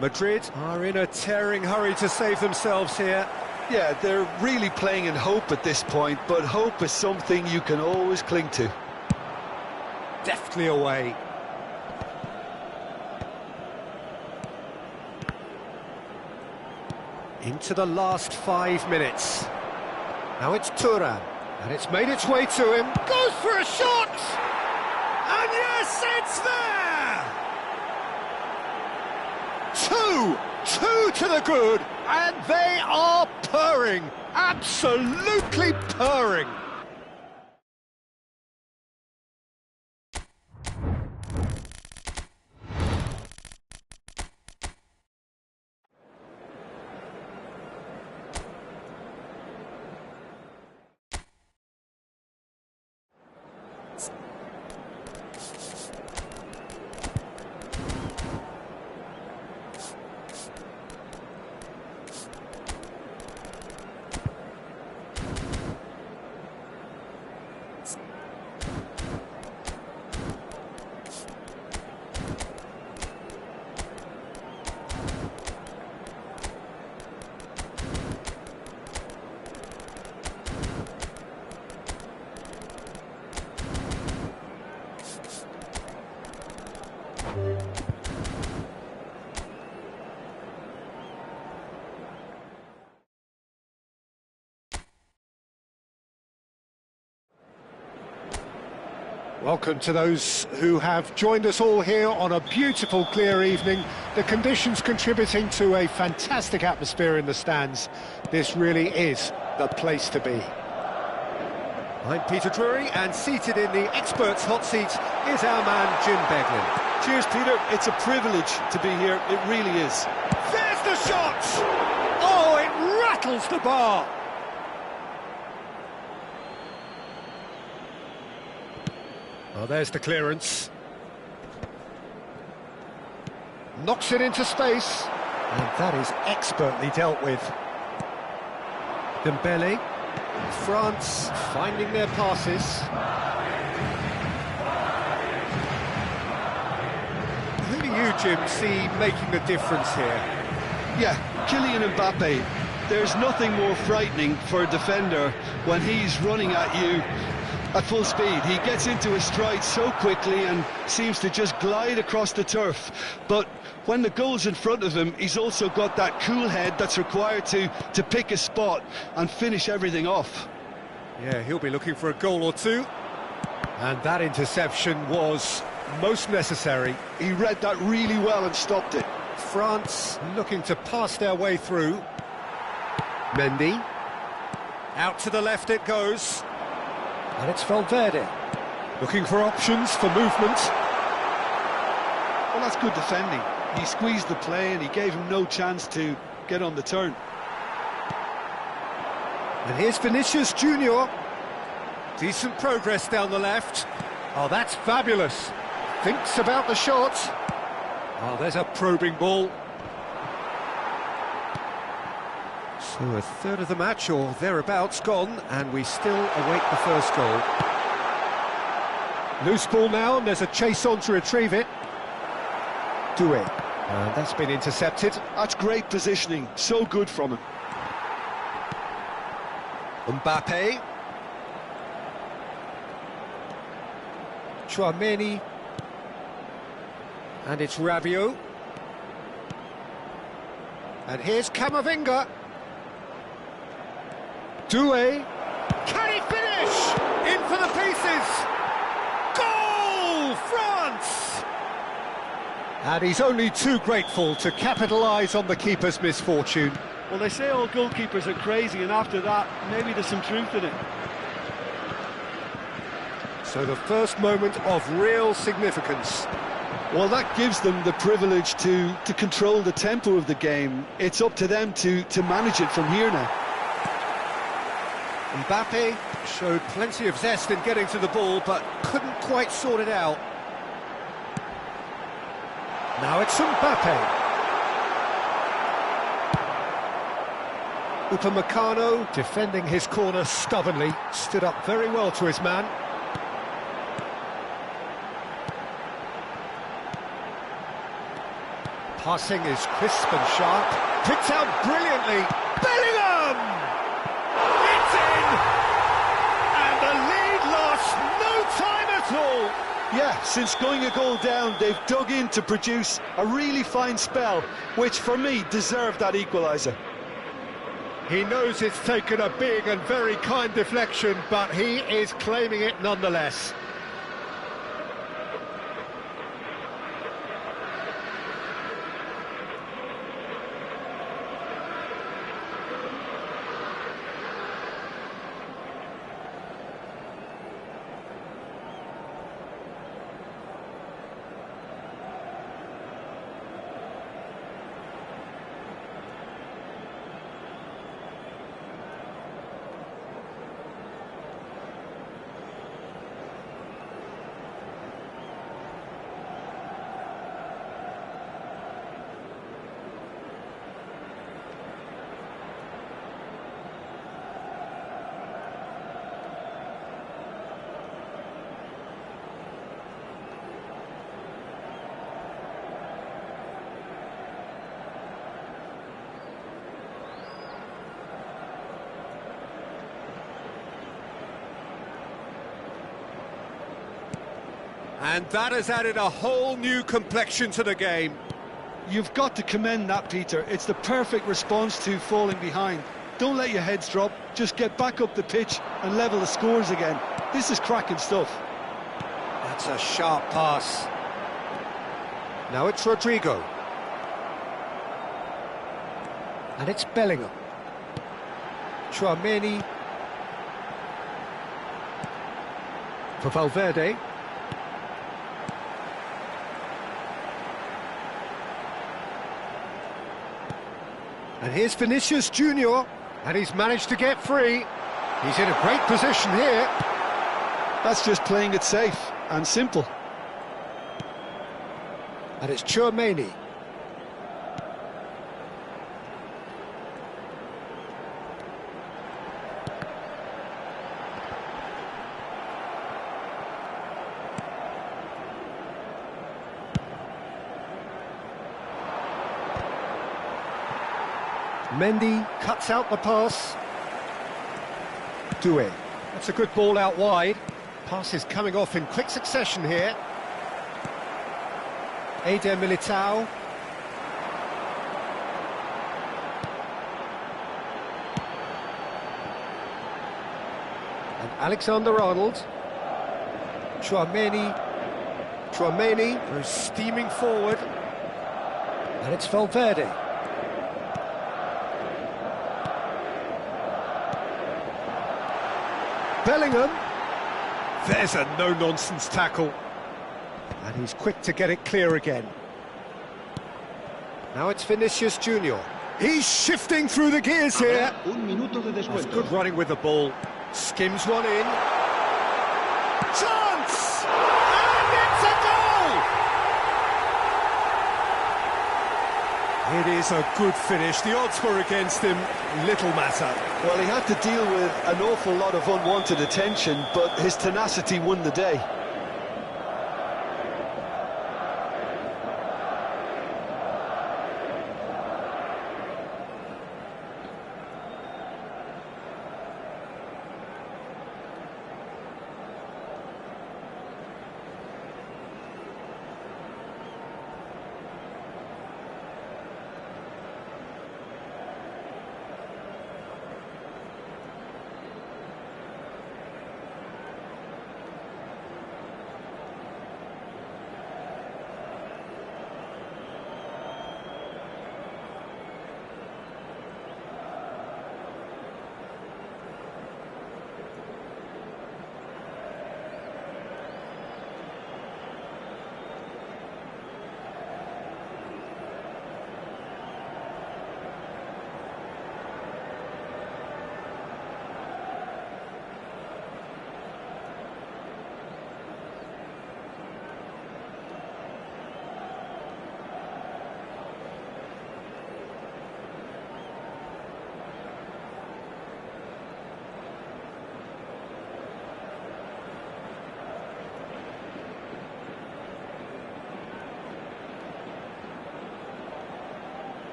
Madrid are in a tearing hurry to save themselves here. Yeah, they're really playing in hope at this point, but hope is something you can always cling to. Deftly away. Into the last 5 minutes. Now it's Turan, and it's made its way to him. Goes for a shot! And yes, it's there! Two to the good, and they are purring, absolutely purring. Welcome to those who have joined us all here on a beautiful, clear evening. The conditions contributing to a fantastic atmosphere in the stands. This really is the place to be. I'm Peter Drury, and seated in the experts' hot seat is our man Jim Beglin. Cheers, Peter. It's a privilege to be here. It really is. There's the shot! Oh, it rattles the bar! Oh, there's the clearance. Knocks it into space. And that is expertly dealt with. Dembele. France finding their passes. Who do you, Jim, see making the difference here? Yeah, Kylian Mbappe. There's nothing more frightening for a defender when he's running at you at full speed. He gets into his stride so quickly and seems to just glide across the turf. But when the goal's in front of him, he's also got that cool head that's required to pick a spot and finish everything off. Yeah, he'll be looking for a goal or two. And that interception was most necessary. He read that really well and stopped it. France looking to pass their way through. Mendy. Out to the left it goes. And it's Valverde. Looking for options for movement. Well, that's good defending. He squeezed the play and he gave him no chance to get on the turn. And here's Vinicius Junior. Decent progress down the left. Oh, that's fabulous. Thinks about the shot. Oh, there's a probing ball. So a third of the match, or thereabouts, gone, and we still await the first goal. Loose ball now, and there's a chase on to retrieve it. Doué. And that's been intercepted. That's great positioning, so good from him. Mbappe. Chouameni. And it's Rabiot. And here's Camavinga. Doué. Can he finish? In for the pieces. Goal, France! And he's only too grateful to capitalise on the keeper's misfortune. Well, they say all goalkeepers are crazy, and after that, maybe there's some truth in it. So the first moment of real significance. Well, that gives them the privilege to control the tempo of the game. It's up to them to manage it from here now. Mbappe showed plenty of zest in getting to the ball, but couldn't quite sort it out. Now it's Mbappe. Upamecano defending his corner stubbornly, stood up very well to his man. Passing is crisp and sharp, picked out brilliantly. Bellingham! It's in! And the lead lost no time at all. Yeah, since going a goal down, they've dug in to produce a really fine spell, which for me deserved that equaliser. He knows it's taken a big and very kind deflection, but he is claiming it nonetheless. And that has added a whole new complexion to the game. You've got to commend that, Peter. It's the perfect response to falling behind. Don't let your heads drop, just get back up the pitch and level the scores again. This is cracking stuff. That's a sharp pass. Now it's Rodrigo. And it's Bellingham. Tchouaméni. For Valverde. And here's Vinicius Junior, and he's managed to get free. He's in a great position here. That's just playing it safe and simple. And it's Tchouaméni. Mendy cuts out the pass. Doué. That's a good ball out wide. Pass is coming off in quick succession here. Eder Militao. And Alexander-Arnold. Tchouaméni goes steaming forward. And it's Valverde. Bellingham. There's a no-nonsense tackle. And he's quick to get it clear again. Now it's Vinicius Junior. He's shifting through the gears here. That's good running with the ball. Skims one in. Chance! And it's a goal! It is a good finish. The odds were against him. Little matter. Well, he had to deal with an awful lot of unwanted attention, but his tenacity won the day.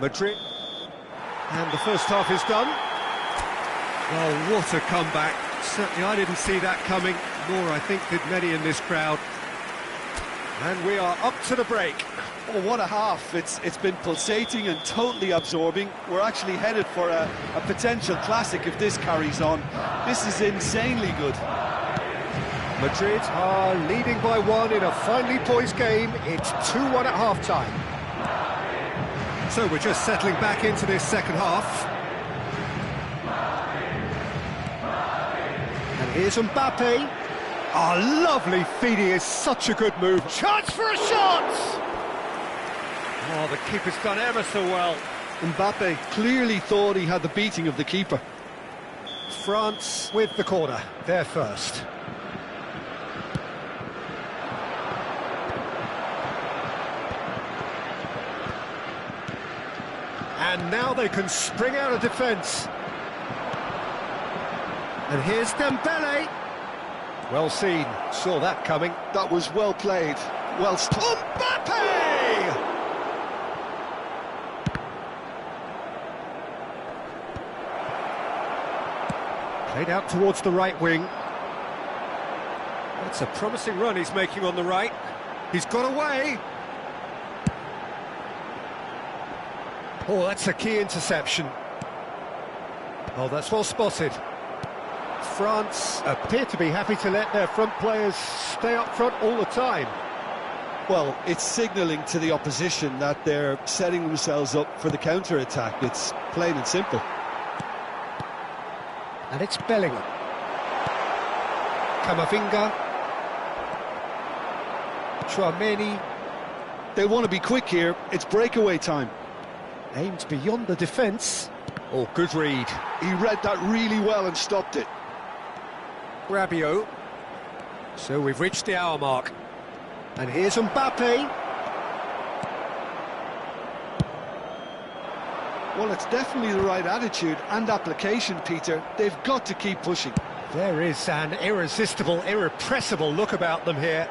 Madrid. And the first half is done. Oh, what a comeback. Certainly I didn't see that coming, nor I think did many in this crowd. And we are up to the break. Oh, what a half. It's been pulsating and totally absorbing. We're actually headed for a potential classic if this carries on. This is insanely good. Madrid are leading by 1 in a finely poised game. It's 2-1 at half-time. So we're just settling back into this second half. And here's Mbappe. Oh, lovely feeding is such a good move. Chance for a shot! Oh, the keeper's done ever so well. Mbappe clearly thought he had the beating of the keeper. France with the corner. They're first. And now they can spring out of defence. And here's Dembele. Well seen, saw that coming. That was well played. Well stopped. Mbappe! Played out towards the right wing. That's a promising run he's making on the right. He's got away. Oh, that's a key interception. Oh, that's well spotted. France appear to be happy to let their front players stay up front all the time. Well, it's signalling to the opposition that they're setting themselves up for the counter-attack. It's plain and simple. And it's Bellingham. Camavinga. Chouameni. They want to be quick here. It's breakaway time. Aimed beyond the defence. Oh, good read. He read that really well and stopped it. Rabiot. So we've reached the hour mark. And here's Mbappe. Well, it's definitely the right attitude and application, Peter. They've got to keep pushing. There is an irresistible, irrepressible look about them here.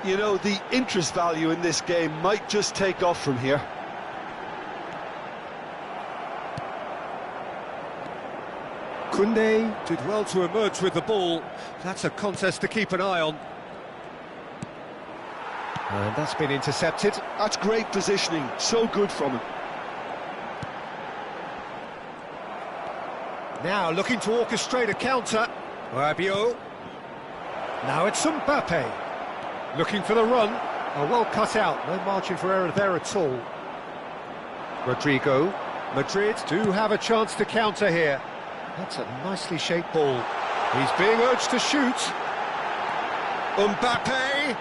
You know, the interest value in this game might just take off from here. Koundé Did well to emerge with the ball. That's a contest to keep an eye on. And that's been intercepted. That's great positioning. So good from him. Now looking to orchestrate a counter. Rabiot. Now it's Mbappe. Looking for the run. Oh, well cut out. No margin for error there at all. Rodrigo. Madrid do have a chance to counter here. That's a nicely shaped ball. He's being urged to shoot. Mbappe.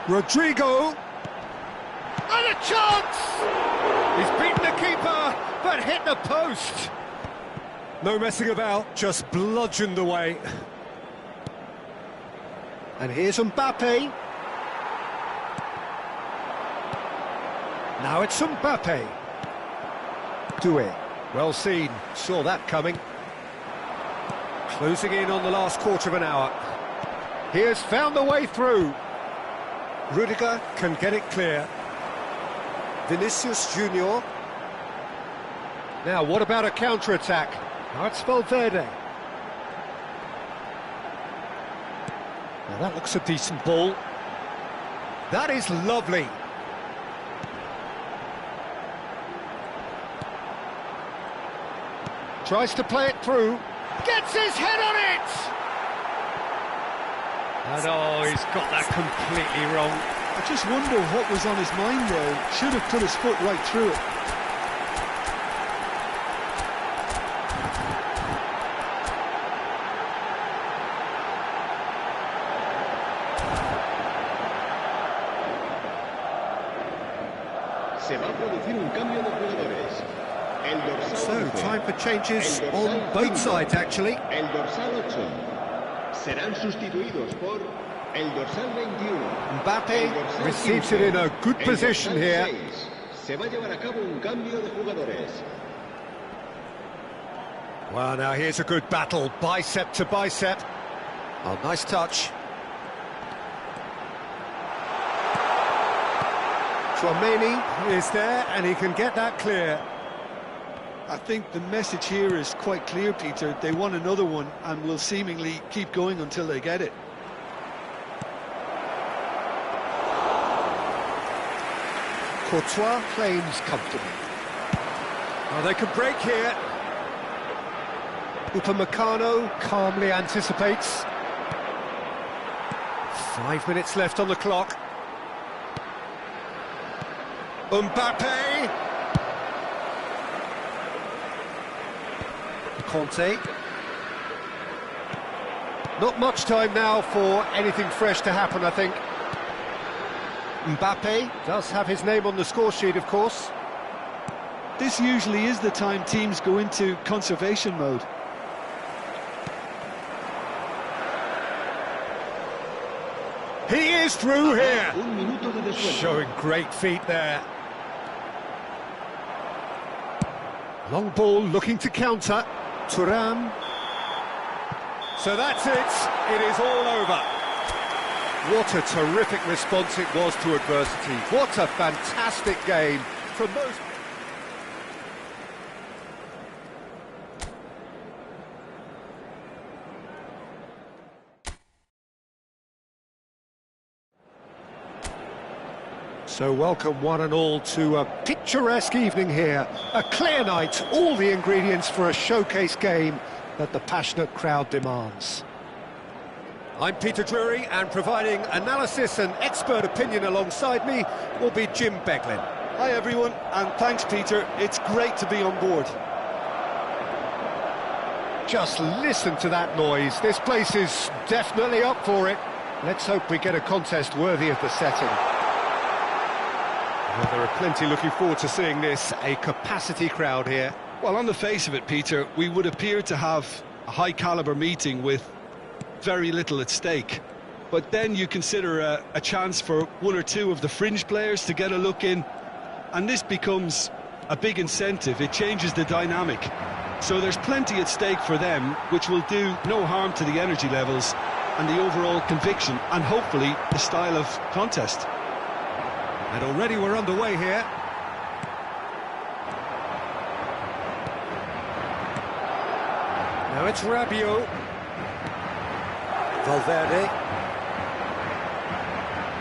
Rodrigo. And a chance! He's beaten the keeper, but hit the post. No messing about, just bludgeoned away. And here's Mbappe. Now it's Mbappe. Doué. Well seen, saw that coming. Closing in on the last quarter of an hour. He has found the way through. Rudiger can get it clear. Vinicius Junior. Now, what about a counter-attack? Now it's Valverde. Now that looks a decent ball. That is lovely. Tries to play it through. Gets his head on it! And oh, he's got that completely wrong. I just wonder what was on his mind there. Should have put his foot right through it. Se va a producir un cambio de jugadores. El dorsal So, 11. time for changes El on dorsal both 5. sides, actually. El dorsal 8. Serán sustituidos por el dorsal 21. Mbappe El dorsal receives 15. it in a good El position dorsal here. 6. Se va a llevar a cabo un cambio de jugadores. Well, now here's a good battle, bicep to bicep. Oh, nice touch. Chouameni Is there, and he can get that clear. I think the message here is quite clear, Peter. They want another one and will seemingly keep going until they get it. Courtois claims comfortably. Well, they can break here. Upamecano calmly anticipates. 5 minutes left on the clock. Mbappe. Conte. Not much time now for anything fresh to happen, I think. Mbappe does have his name on the score sheet, of course. This usually is the time teams go into conservation mode. He is through here. Showing great feet there. Long ball looking to counter. Thuram. So that's it. It is all over. What a terrific response it was to adversity. What a fantastic game from those... So welcome one and all to a picturesque evening here. A clear night, all the ingredients for a showcase game that the passionate crowd demands. I'm Peter Drury, and providing analysis and expert opinion alongside me will be Jim Beglin. Hi everyone, and thanks Peter, it's great to be on board. Just listen to that noise, this place is definitely up for it. Let's hope we get a contest worthy of the setting. Well, there are plenty looking forward to seeing this, a capacity crowd here. Well, on the face of it, Peter, we would appear to have a high-caliber meeting with very little at stake. But then you consider a chance for one or two of the fringe players to get a look in, and this becomes a big incentive. It changes the dynamic. So there's plenty at stake for them, which will do no harm to the energy levels and the overall conviction, and hopefully the style of contest. And already we're underway here. Now it's Rabiot. Valverde.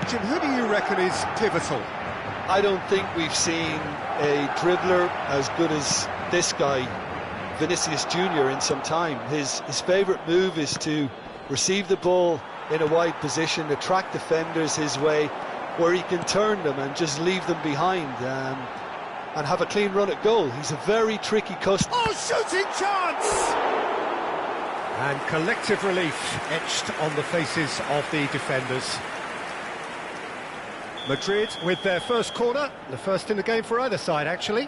Jim, who do you reckon is pivotal? I don't think we've seen a dribbler as good as this guy, Vinicius Junior, in some time. His favourite move is to receive the ball in a wide position, attract defenders his way, where he can turn them and just leave them behind and have a clean run at goal. He's a very tricky customer. Oh, shooting chance! And collective relief etched on the faces of the defenders. Madrid with their first corner, the first in the game for either side, actually.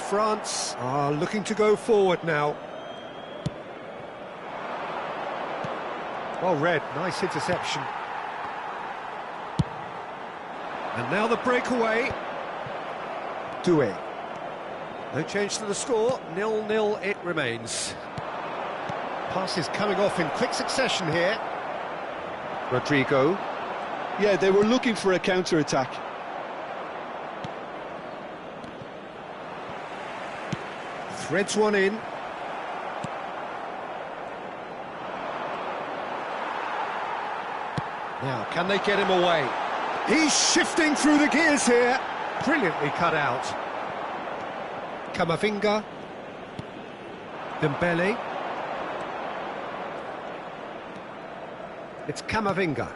France are looking to go forward now. Well read, nice interception. And now the breakaway. Doué. No change to the score, 0-0 it remains. Passes coming off in quick succession here. Rodrigo. Yeah, they were looking for a counter-attack. Threads one in. Now, can they get him away? He's shifting through the gears here. Brilliantly cut out. Camavinga. Dembele. It's Camavinga.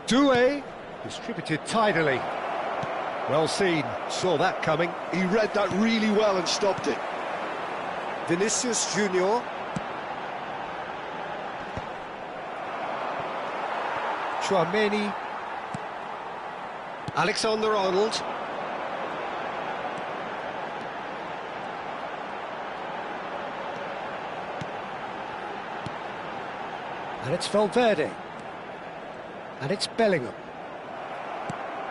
Doué. Distributed tidily. Well seen. Saw that coming. He read that really well and stopped it. Vinicius Junior. Chouameni. Alexander-Arnold. And it's Valverde. And it's Bellingham.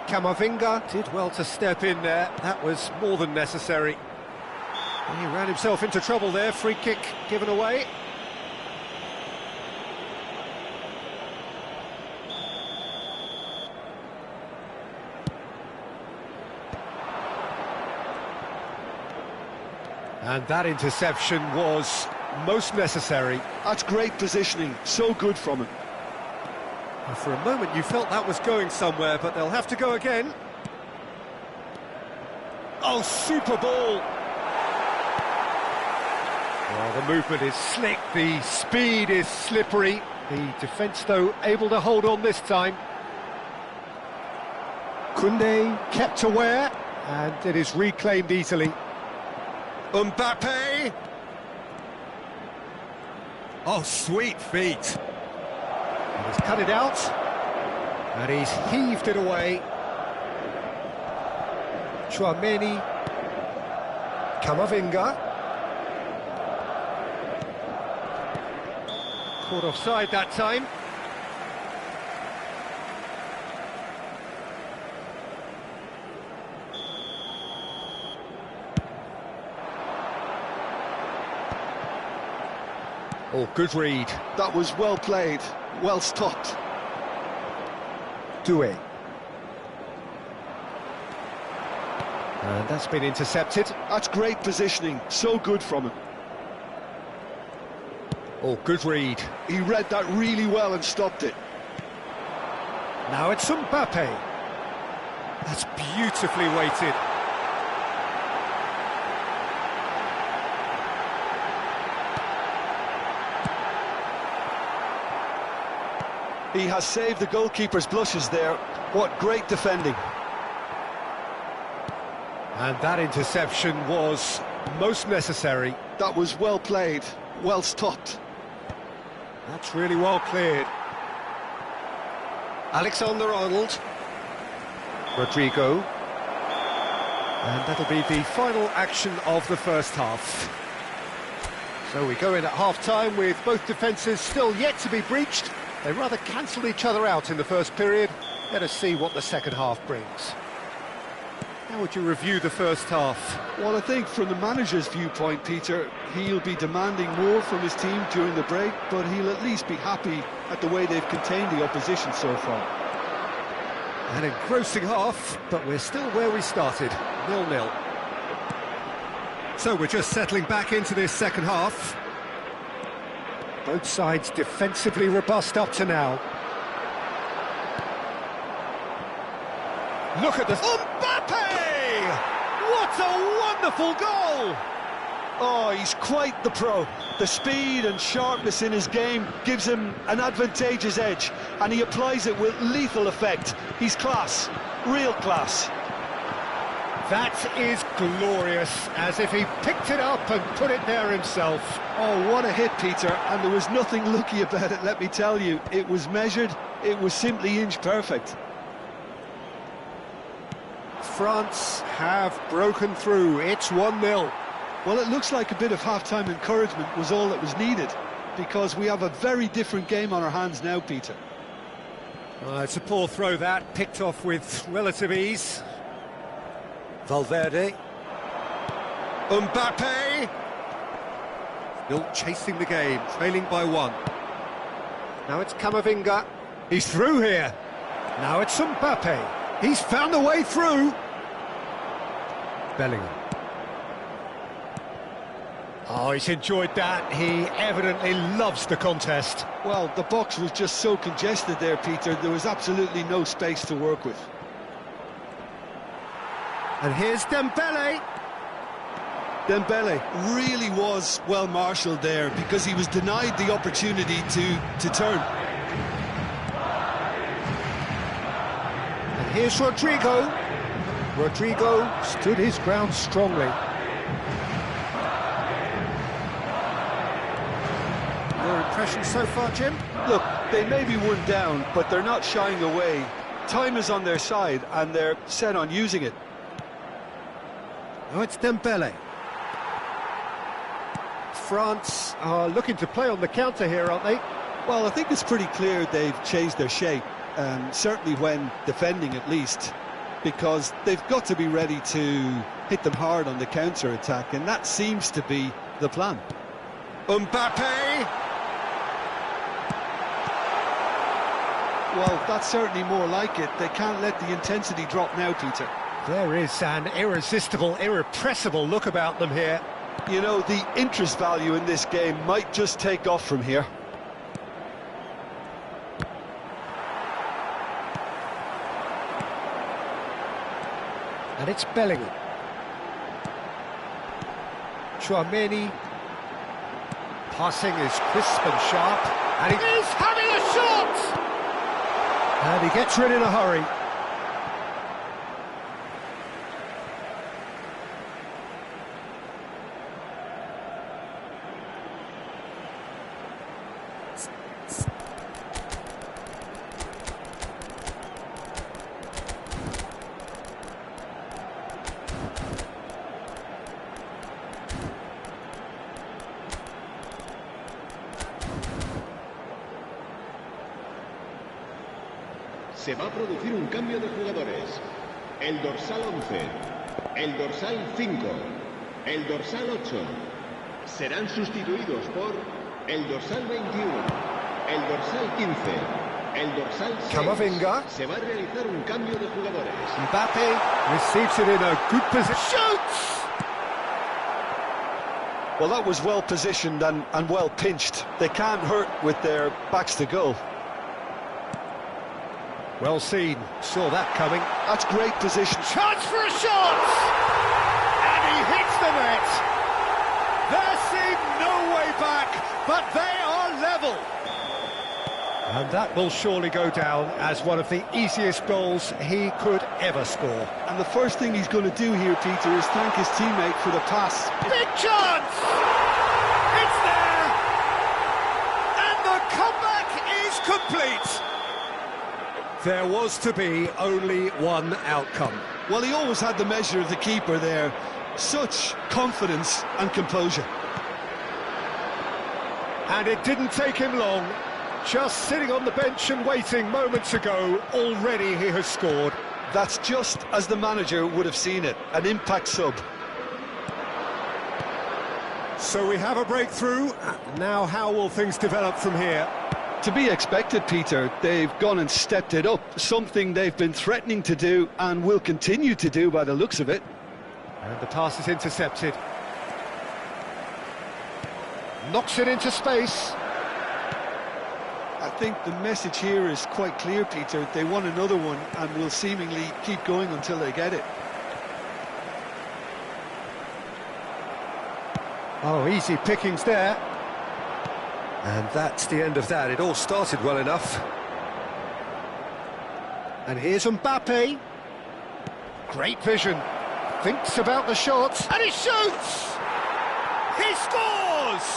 Camavinga did well to step in there. That was more than necessary. And he ran himself into trouble there. Free kick given away. And that interception was most necessary. That's great positioning, so good from him. And for a moment you felt that was going somewhere, but they'll have to go again. Oh, super ball! Well, the movement is slick, the speed is slippery. The defence, though, able to hold on this time. Koundé kept aware, and it is reclaimed easily. Mbappe! Oh, sweet feet. He's cut it out, and he's heaved it away. Chouameni, Camavinga. Caught offside that time. Oh, good read. That was well played, well stopped. Doué. And that's been intercepted. That's great positioning, so good from him. Oh, good read. He read that really well and stopped it. Now it's Mbappe. That's beautifully weighted. He has saved the goalkeeper's blushes there. What great defending. And that interception was most necessary. That was well played, well stopped. That's really well cleared. Alexander-Arnold. Rodrigo. And that'll be the final action of the first half. So we go in at half-time with both defences still yet to be breached. They rather cancelled each other out in the first period. Let us see what the second half brings. How would you review the first half? Well, I think from the manager's viewpoint, Peter, he'll be demanding more from his team during the break, but he'll at least be happy at the way they've contained the opposition so far. An engrossing half, but we're still where we started, 0-0. So we're just settling back into this second half. Both sides defensively robust up to now. Look at this. Mbappe! What a wonderful goal! Oh, he's quite the pro. The speed and sharpness in his game gives him an advantageous edge, and he applies it with lethal effect. He's class, real class. That is glorious, as if he picked it up and put it there himself. Oh, what a hit, Peter, and there was nothing lucky about it, let me tell you. It was measured, it was simply inch perfect. France have broken through. It's 1-0. Well, it looks like a bit of half-time encouragement was all that was needed, because we have a very different game on our hands now, Peter. It's a poor throw that, picked off with relative ease. Valverde. Mbappe! Still chasing the game, trailing by 1. Now it's Camavinga. He's through here. Now it's Mbappe. He's found a way through. Bellingham. Oh, he's enjoyed that. He evidently loves the contest. Well, the box was just so congested there, Peter. There was absolutely no space to work with. And here's Dembele. Dembele really was well marshalled there because he was denied the opportunity to turn. And here's Rodrigo. Rodrigo stood his ground strongly. Your impression so far, Jim? Look, they may be one down, but they're not shying away. Time is on their side, and they're set on using it. Now it's Dembele. France are looking to play on the counter here, aren't they? Well, I think it's pretty clear they've changed their shape, certainly when defending at least, because they've got to be ready to hit them hard on the counter-attack, and that seems to be the plan. Mbappe! Well, that's certainly more like it. They can't let the intensity drop now, Peter. There is an irresistible, irrepressible look about them here. You know, the interest value in this game might just take off from here. And it's Bellingham. Chouameni. Passing is crisp and sharp. And he is having a shot! And he gets rid in a hurry. Se va a producir un cambio de jugadores. El dorsal 11, el dorsal 5, el dorsal 8 serán sustituidos por el dorsal 21, el dorsal 15, el dorsal 6. Camavinga. Se va a realizar un cambio de jugadores. Mbappe receives it in a good position. Shoots! Well, that was well positioned and well pinched. They can't hurt with their backs to goal. Well seen, saw that coming. That's great position. Chance for a shot! And he hits the net! There seemed no way back, but they are level! And that will surely go down as one of the easiest goals he could ever score. And the first thing he's going to do here, Peter, is thank his teammate for the pass. Big chance! It's there! And the comeback is complete! There was to be only one outcome. Well, he always had the measure of the keeper there. Such confidence and composure. And it didn't take him long. Just sitting on the bench and waiting moments ago, already he has scored. That's just as the manager would have seen it, an impact sub. So we have a breakthrough. Now how will things develop from here? To be expected, Peter. They've gone and stepped it up, something they've been threatening to do and will continue to do by the looks of it. And the pass is intercepted. Knocks it into space. I think the message here is quite clear, Peter. They want another one and will seemingly keep going until they get it. Oh, easy pickings there. And that's the end of that. It all started well enough. And here's Mbappe. Great vision. Thinks about the shots. And he shoots! He scores!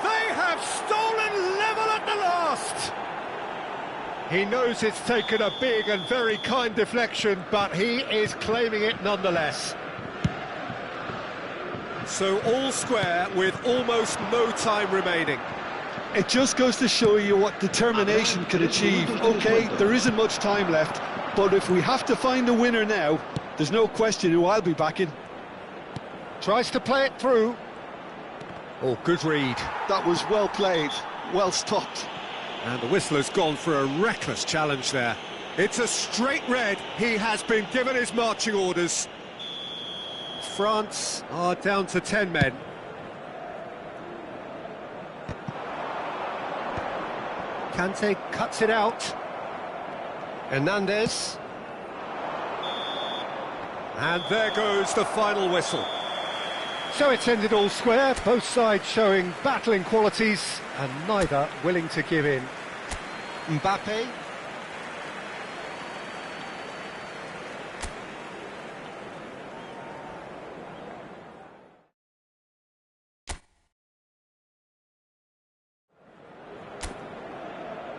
They have stolen level at the last! He knows it's taken a big and very kind deflection, but he is claiming it nonetheless. So all square with almost no time remaining. It just goes to show you what determination can achieve. OK, there isn't much time left, but if we have to find a winner now, there's no question who I'll be backing. Tries to play it through. Oh, good read. That was well played, well stopped. And the whistle has gone for a reckless challenge there. It's a straight red. He has been given his marching orders. France are down to 10 men. Kante cuts it out. Hernandez. And there goes the final whistle. So it's ended all square, both sides showing battling qualities and neither willing to give in. Mbappe.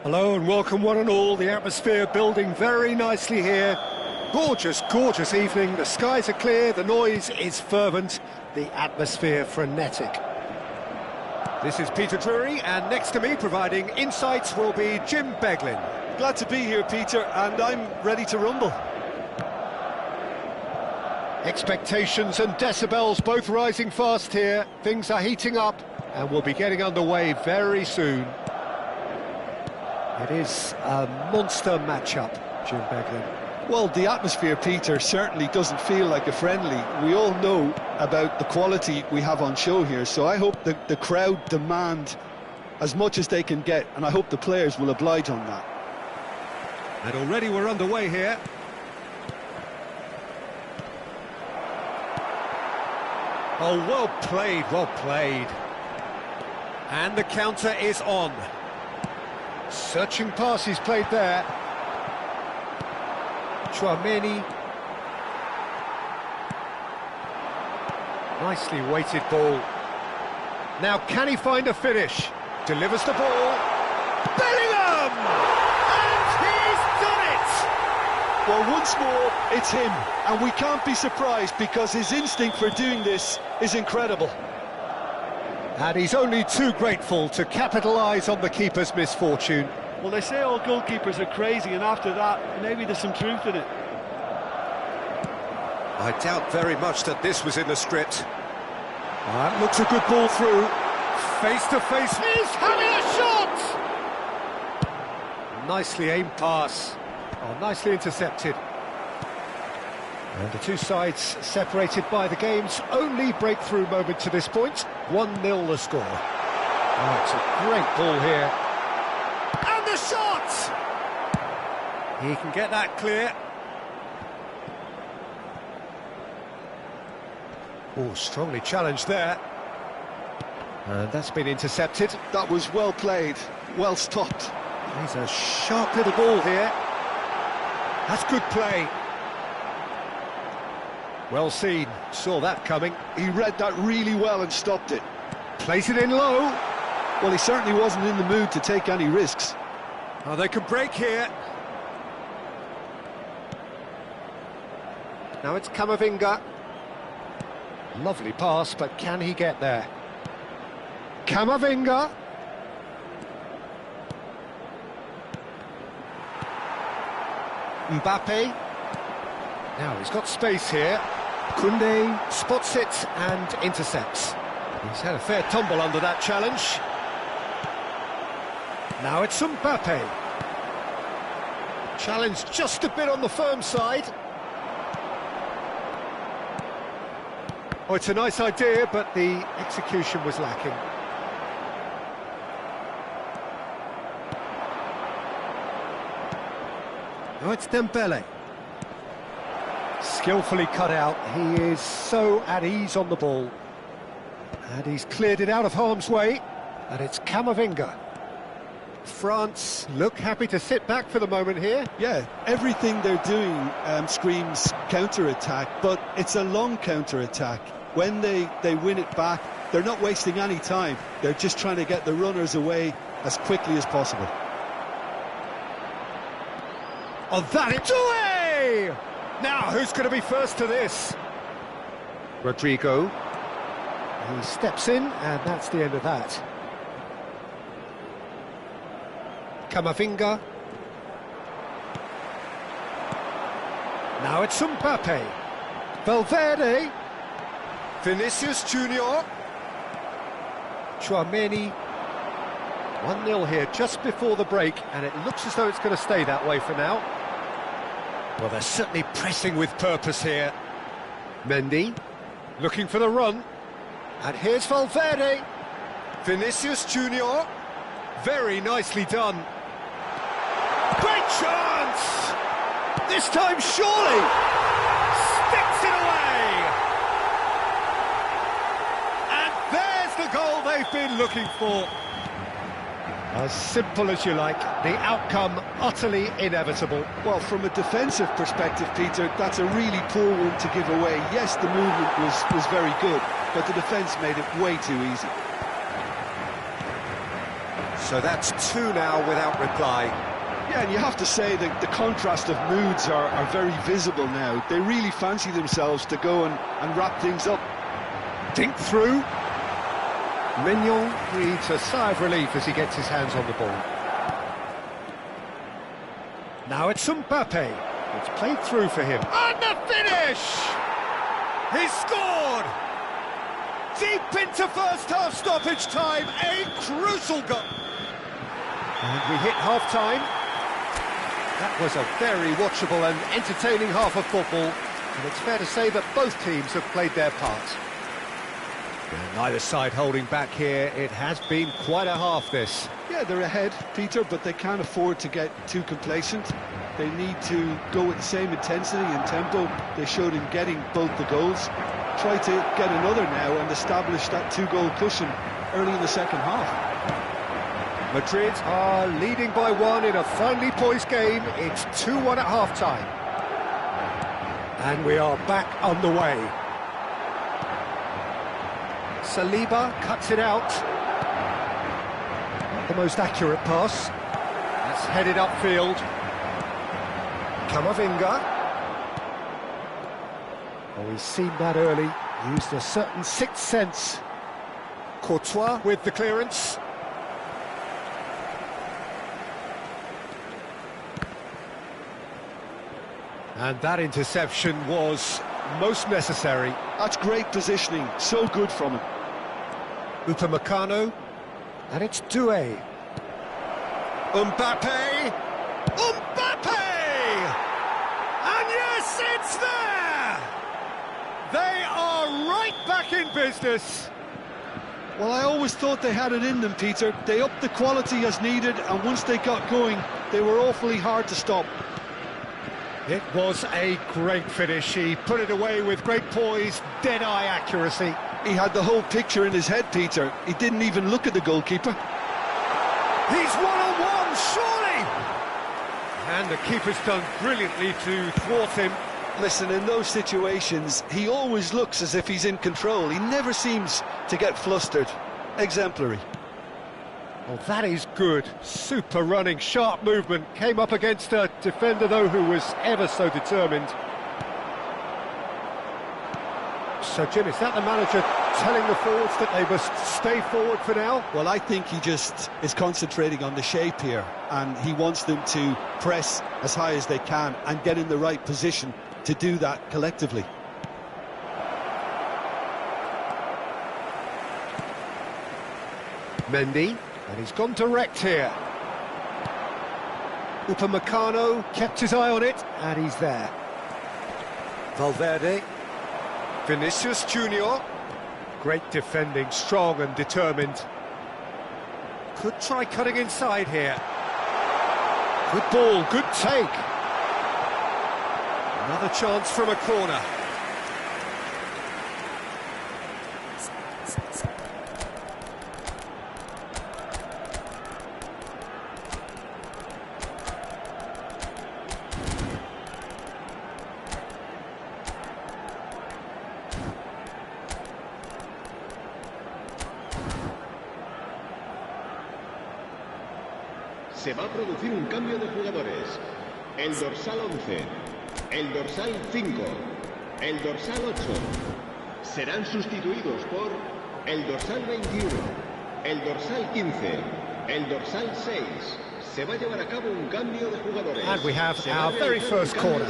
Hello and welcome one and all. The atmosphere building very nicely here. Gorgeous, gorgeous evening. The skies are clear, the noise is fervent, the atmosphere frenetic. This is Peter Drury, and next to me providing insights will be Jim Beglin. Glad to be here, Peter, and I'm ready to rumble. Expectations and decibels both rising fast here. Things are heating up and we'll be getting underway very soon. It is a monster matchup, Jim Beglin. Well, the atmosphere, Peter, certainly doesn't feel like a friendly. We all know about the quality we have on show here, so I hope the crowd demand as much as they can get, and I hope the players will oblige on that. And already we're underway here. Oh, well played, well played. And the counter is on. Searching pass he's played there. Chouameni. Nicely weighted ball. Now can he find a finish? Delivers the ball. Bellingham! And he's done it! Well, once more, it's him, and we can't be surprised because his instinct for doing this is incredible. And he's only too grateful to capitalise on the keeper's misfortune. Well, they say all goalkeepers are crazy, and after that, maybe there's some truth in it. I doubt very much that this was in the script. That looks a good ball through. Face to face. He's having a shot! Nicely aimed pass. Oh, nicely intercepted. And the two sides separated by the game's only breakthrough moment to this point. 1-0 the score. Oh, it's a great ball here. And the shot! He can get that clear. Oh, strongly challenged there. And that's been intercepted. That was well played, well stopped. He's a sharp little ball here. That's good play. Well seen, saw that coming. He read that really well and stopped it. Plays it in low. Well, he certainly wasn't in the mood to take any risks. Oh, they can break here. Now it's Camavinga. Lovely pass, but can he get there? Camavinga. Mbappe. Now he's got space here. Koundé spots it and intercepts. He's had a fair tumble under that challenge. Now it's Mbappe. Challenge just a bit on the firm side. Oh, it's a nice idea, but the execution was lacking. Now it's Dembele. Skillfully cut out. He is so at ease on the ball. And he's cleared it out of harm's way. And it's Camavinga. France look happy to sit back for the moment here. Yeah, everything they're doing screams counter-attack, but it's a long counter-attack. When they win it back, they're not wasting any time. They're just trying to get the runners away as quickly as possible. Oh, that it's away! Now, who's going to be first to this? Rodrigo. He steps in, and that's the end of that. Camavinga. Now it's Mbappe. Valverde. Vinicius Junior. Chouameni. 1-0 here just before the break, and it looks as though it's going to stay that way for now. Well, they're certainly pressing with purpose here. Mendy, looking for the run. And here's Valverde. Vinicius Junior. Very nicely done. Great chance! This time, surely! Sticks it away! And there's the goal they've been looking for. As simple as you like, the outcome utterly inevitable. Well, from a defensive perspective, Peter, that's a really poor one to give away. Yes, the movement was very good, but the defence made it way too easy. So that's 2 now without reply. Yeah, and you have to say that the contrast of moods are very visible now. They really fancy themselves to go and wrap things up. Dink through. Mignon breathes a sigh of relief as he gets his hands on the ball. Now it's Mbappe. It's played through for him. And the finish! He's scored! Deep into first-half stoppage time, a crucial goal. And we hit half-time. That was a very watchable and entertaining half of football, and it's fair to say that both teams have played their part. And neither side holding back here. It has been quite a half, this. Yeah, they're ahead, Peter, but they can't afford to get too complacent. They need to go with the same intensity and tempo they showed in getting both the goals. Try to get another now and establish that two-goal cushion early in the second half. Madrid are leading by one in a finely poised game. It's 2-1 at half-time. And we are back underway. Saliba cuts it out. Not the most accurate pass. That's headed upfield. Camavinga. Oh, he's seen that early. Used a certain sixth sense. Courtois with the clearance. And that interception was most necessary. That's great positioning, so good from him. Upamecano, and it's Doué. Mbappe! Mbappe! And yes, it's there! They are right back in business. Well, I always thought they had it in them, Peter. They upped the quality as needed, and once they got going, they were awfully hard to stop. It was a great finish. He put it away with great poise, dead-eye accuracy. He had the whole picture in his head, Peter. He didn't even look at the goalkeeper. He's one-on-one, surely! And the keeper's done brilliantly to thwart him. Listen, in those situations, he always looks as if he's in control. He never seems to get flustered. Exemplary. Oh, that is good. Super running, sharp movement. Came up against a defender, though, who was ever so determined. So, Jim, is that the manager telling the forwards that they must stay forward for now? Well, I think he just is concentrating on the shape here, and he wants them to press as high as they can and get in the right position to do that collectively. Mendy. And he's gone direct here. Upamecano kept his eye on it, and he's there. Valverde. Vinicius Junior. Great defending, strong and determined. Could try cutting inside here. Good ball, good take. Another chance from a corner. Se va a producir un cambio de jugadores. El dorsal 11, el dorsal 5, el dorsal 8 serán sustituidos por el dorsal 21, el dorsal 15, el dorsal 6. Se va a llevar a cabo un cambio de jugadores. And we have our very first corner.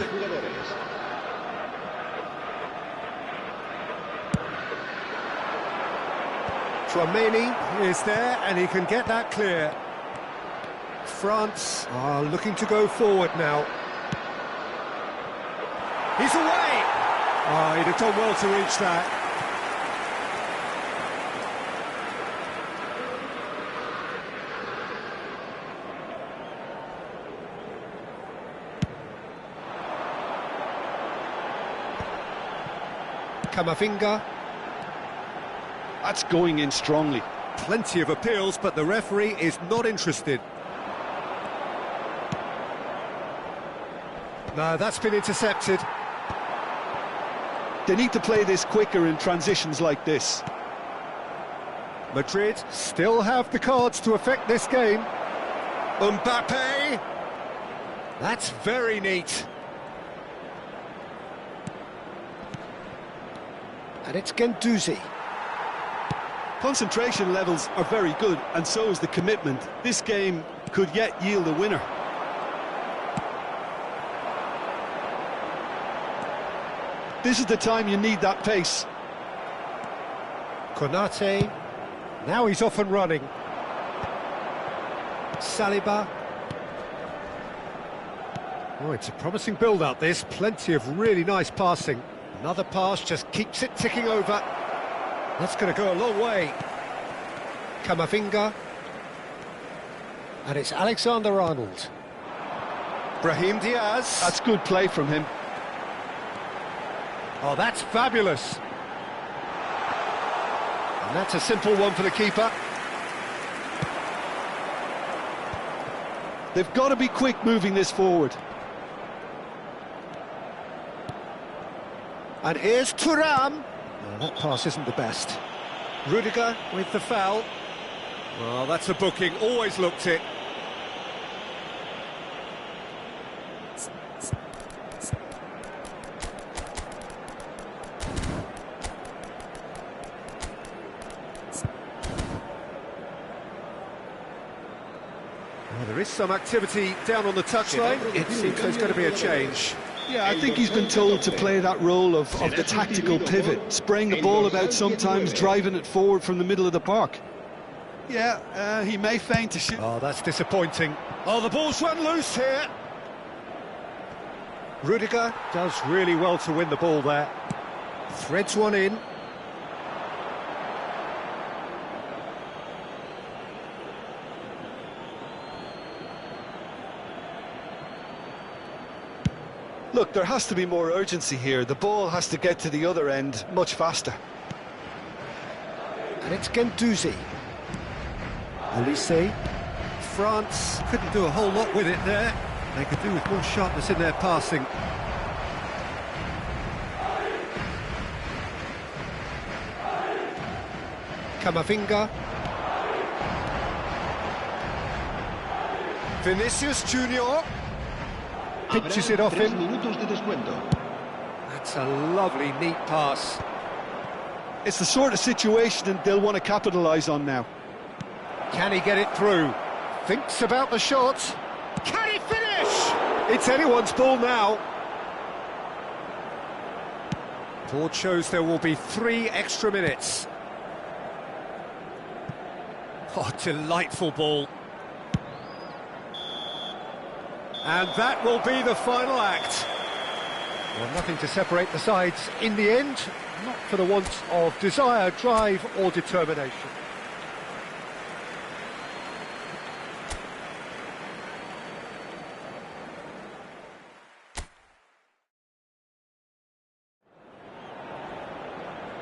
Tchouaméni is there, and he can get that clear. France are looking to go forward now. He's away! Oh, he'd have done well to reach that. Camavinga. That's going in strongly. Plenty of appeals, but the referee is not interested. No, that's been intercepted. They need to play this quicker in transitions like this. Madrid still have the cards to affect this game. Mbappe! That's very neat. And it's Guendouzi. Concentration levels are very good, and so is the commitment. This game could yet yield a winner. This is the time you need that pace. Konate. Now he's off and running. Saliba. Oh, it's a promising build-up, this. Plenty of really nice passing. Another pass just keeps it ticking over. That's going to go a long way. Camavinga. And it's Alexander-Arnold. Brahim Diaz. That's good play from him. Oh, that's fabulous. And that's a simple one for the keeper. They've got to be quick moving this forward. And here's Thuram. Oh, that pass isn't the best. Rudiger with the foul. Well, that's a booking, always looked it. Well, there is some activity down on the touchline. It seems there's going to be a change. Yeah, I think he's been told to play that role of the tactical pivot, spraying the ball about sometimes, driving it forward from the middle of the park. Yeah, he may feign to shoot. Oh, that's disappointing. Oh, the ball's run loose here. Rudiger does really well to win the ball there. Threads one in. Look, there has to be more urgency here. The ball has to get to the other end much faster. And it's Guendouzi. Elise. France couldn't do a whole lot with it there. They could do with more sharpness in their passing. Camavinga. Vinicius Junior. Pitches it off him. That's a lovely, neat pass. It's the sort of situation they'll want to capitalise on now. Can he get it through? Thinks about the shot. Can he finish? It's anyone's ball now. Board shows there will be 3 extra minutes. Oh, delightful ball. And that will be the final act. Well, nothing to separate the sides in the end, not for the want of desire, drive or determination.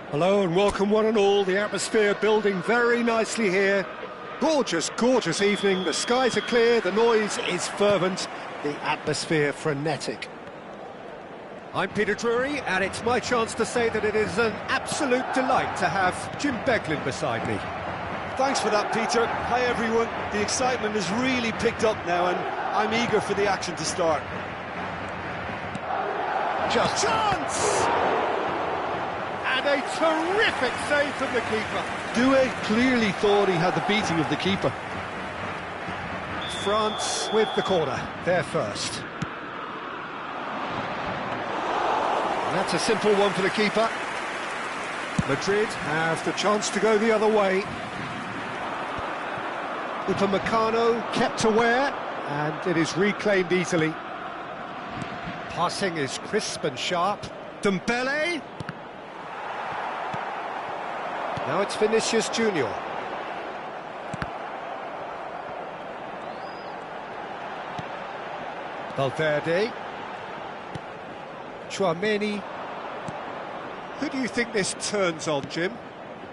Hello and welcome one and all. The atmosphere building very nicely here. Gorgeous, gorgeous evening. The skies are clear, the noise is fervent, the atmosphere frenetic. I'm Peter Drury, and it's my chance to say that it is an absolute delight to have Jim Beglin beside me. Thanks for that, Peter. Hi, everyone. The excitement has really picked up now, and I'm eager for the action to start. Just chance! And a terrific save from the keeper. Doué clearly thought he had the beating of the keeper. France with the corner, they're first. And that's a simple one for the keeper. Madrid have the chance to go the other way. Upamecano kept aware, and it is reclaimed easily. Passing is crisp and sharp. Dembele. Now it's Vinicius Junior. Valverde. Tchouaméni. Who do you think this turns on, Jim?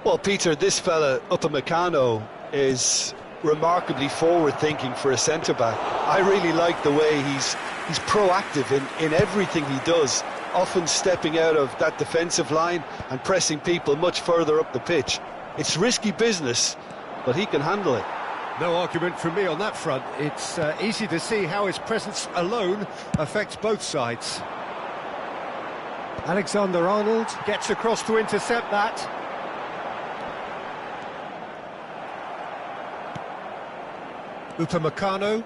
Well, Peter, this fella, Upamecano, is remarkably forward-thinking for a centre-back. I really like the way he's proactive in everything he does, often stepping out of that defensive line and pressing people much further up the pitch. It's risky business, but he can handle it. No argument from me on that front. It's easy to see how his presence alone affects both sides. Alexander-Arnold gets across to intercept that. Upamecano.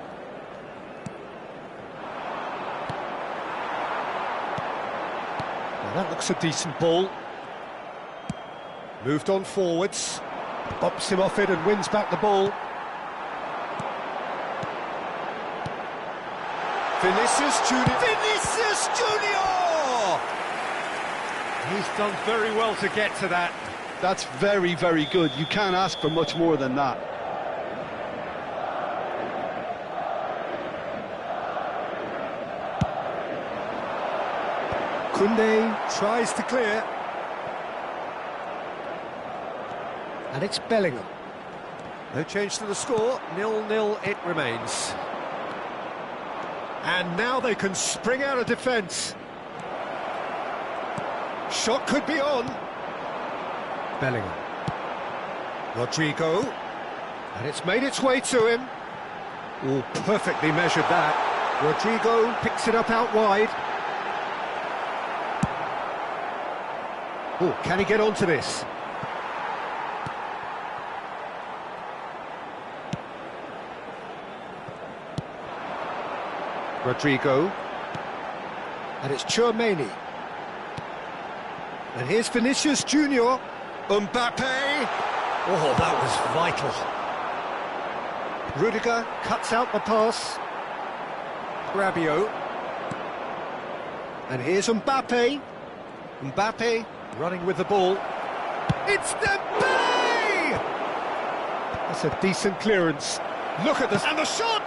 Well, that looks a decent ball. Moved on forwards. Bops him off it and wins back the ball. Vinicius Junior. Vinicius Junior! He's done very well to get to that. That's very, very good. You can't ask for much more than that. Koundé tries to clear. And it's Bellingham. No change to the score, 0-0 it remains. And now they can spring out of defence. Shot could be on. Bellingham. Rodrigo. And it's made its way to him. Oh, perfectly measured that. Rodrigo picks it up out wide. Oh, can he get onto this? Rodrigo. And it's Tchouaméni. And here's Vinicius Junior. Mbappe. Oh, that was vital. Rudiger cuts out the pass. Rabiot. And here's Mbappe. Mbappe running with the ball. It's Dembele! That's a decent clearance. Look at this. And the shot!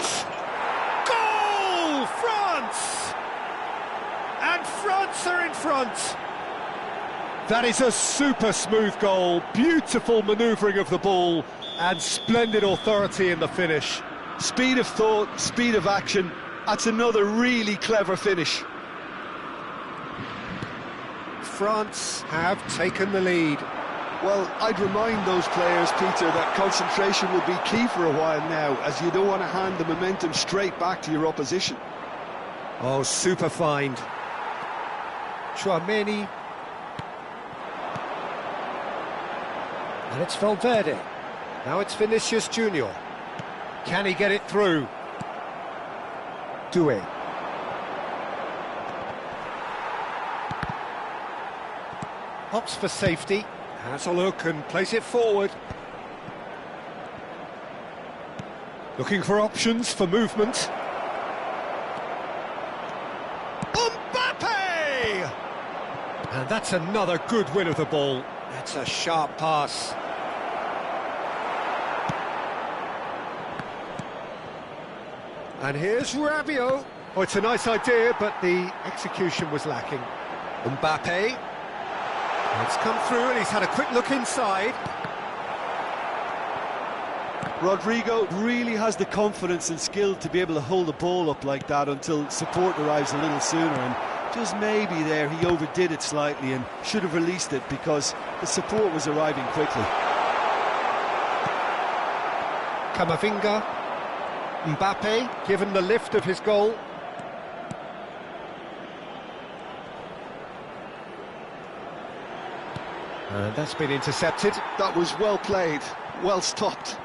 Goal! France! And France are in front. That is a super smooth goal. Beautiful manoeuvring of the ball and splendid authority in the finish. Speed of thought, speed of action. That's another really clever finish. France have taken the lead. Well, I'd remind those players, Peter, that concentration will be key for a while now, as you don't want to hand the momentum straight back to your opposition. Oh, super find. Tchouaméni. And it's Valverde. Now it's Vinicius Junior. Can he get it through? Doué. Opts for safety. Has a look and plays it forward. Looking for options for movement. Mbappe! And that's another good win of the ball. That's a sharp pass. And here's Rabiot. Oh, it's a nice idea, but the execution was lacking. Mbappe. It's come through and he's had a quick look inside. Rodrigo really has the confidence and skill to be able to hold the ball up like that until support arrives a little sooner, and just maybe there he overdid it slightly and should have released it because the support was arriving quickly. Camavinga. Mbappe, given the lift of his goal. And that's been intercepted. That was well played, well stopped.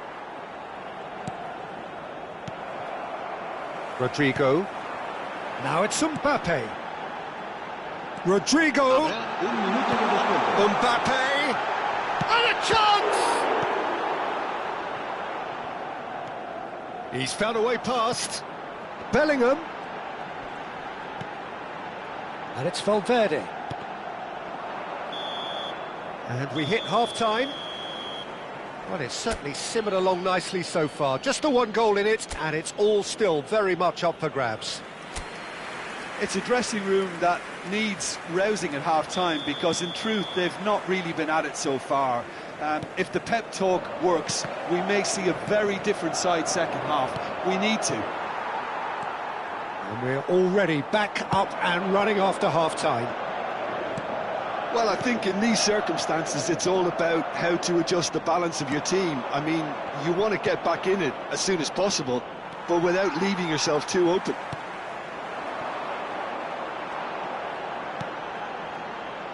Rodrigo. Now it's Mbappe. Rodrigo. Mbappe. And a chance! He's found a way past. Bellingham. And it's Valverde. And we hit half-time. Well, it's certainly simmered along nicely so far. Just the one goal in it, and it's all still very much up for grabs. It's a dressing room that needs rousing at half-time because, in truth, they've not really been at it so far. If the pep talk works, we may see a very different side second half. We need to. And we're already back up and running after half-time. Well, I think in these circumstances, it's all about how to adjust the balance of your team. I mean, you want to get back in it as soon as possible, but without leaving yourself too open.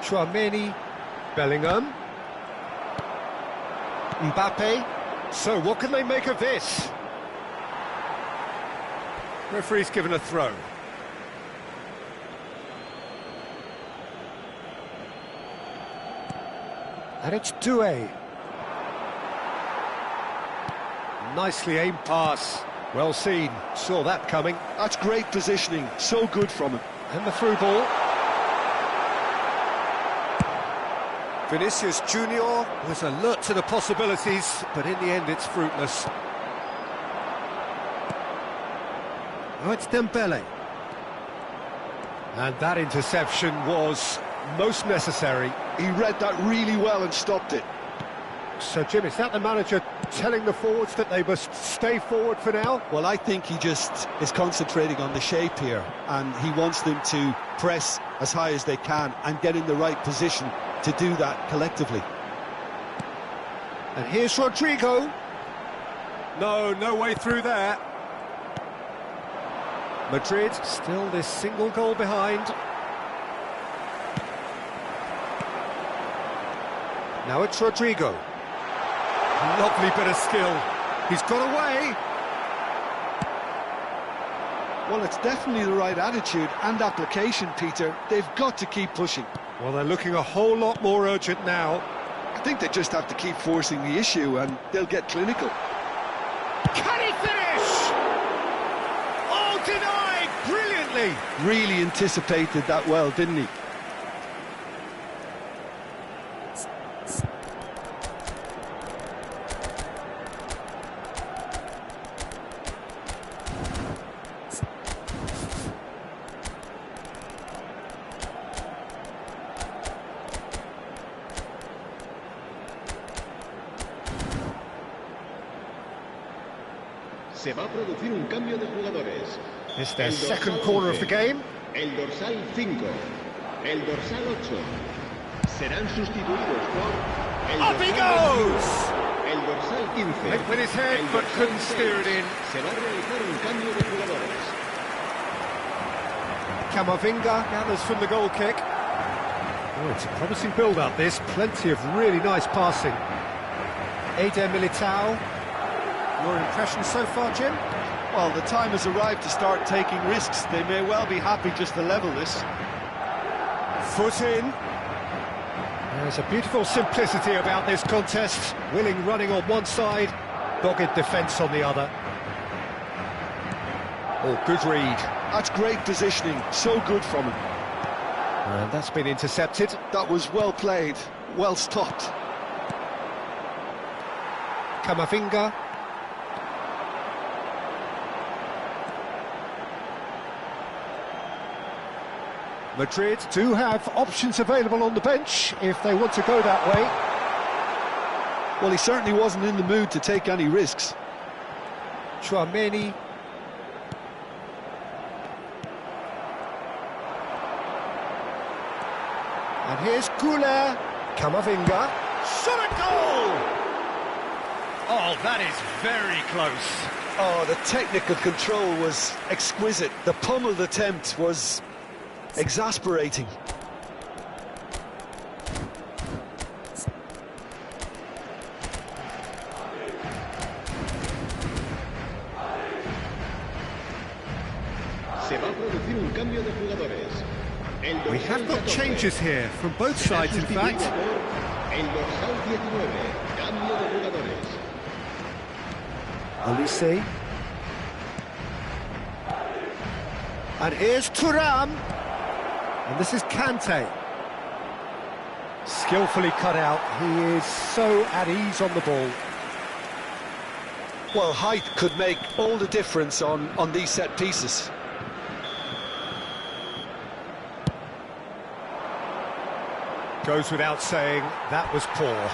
Tchouaméni, Bellingham, Mbappe. So what can they make of this? Referee's given a throw. And it's Doué. Nicely aimed pass. Well seen, saw that coming. That's great positioning, so good from him. And the through ball. Vinicius Junior was alert to the possibilities, but in the end it's fruitless. Oh, it's Dembele. And that interception was most necessary. He read that really well and stopped it. So, Jim, is that the manager telling the forwards that they must stay forward for now? Well, I think he just is concentrating on the shape here, and he wants them to press as high as they can and get in the right position to do that collectively. And here's Rodrigo. No way through there. Madrid still this single goal behind. Now it's Rodrigo. Lovely bit of skill. He's got away. Well, it's definitely the right attitude and application, Peter. They've got to keep pushing. Well, they're looking a whole lot more urgent now. I think they just have to keep forcing the issue and they'll get clinical. Can he finish? Oh, denied brilliantly. Really anticipated that well, didn't he? Se va a producir un cambio de jugadores. It's their second corner of the game. El dorsal 5, el dorsal 8 serán sustituidos por el Up he dorsal goes! 21, el dorsal 15. Linked with his head, el but dorsal couldn't 6. steer it in. Se va a realizar un cambio de jugadores. Camavinga gathers from the goal kick. Oh, it's a promising build-up, this. Plenty of really nice passing. Eder Militao. Your impressions so far, Jim? Well, the time has arrived to start taking risks. They may well be happy just to level this. Foot in. There's a beautiful simplicity about this contest. Willing running on one side, dogged defence on the other. Oh, good read. That's great positioning, so good from him. And that's been intercepted. That was well played, well stopped. Camavinga. Madrid do have options available on the bench if they want to go that way. Well, he certainly wasn't in the mood to take any risks. Chouameni. And here's Goulet. Camavinga. Shot a goal! Oh, that is very close. Oh, the technical control was exquisite. The pummeled attempt was exasperating. Se va a producir un cambio de jugadores. El We dorsal have got 14 changes here from both será sides, in sustituido fact. por el dorsal 19, cambio de jugadores. Olise. And here's Thuram. And this is Kante. Skillfully cut out. He is so at ease on the ball. Well, height could make all the difference on these set pieces. Goes without saying, that was poor.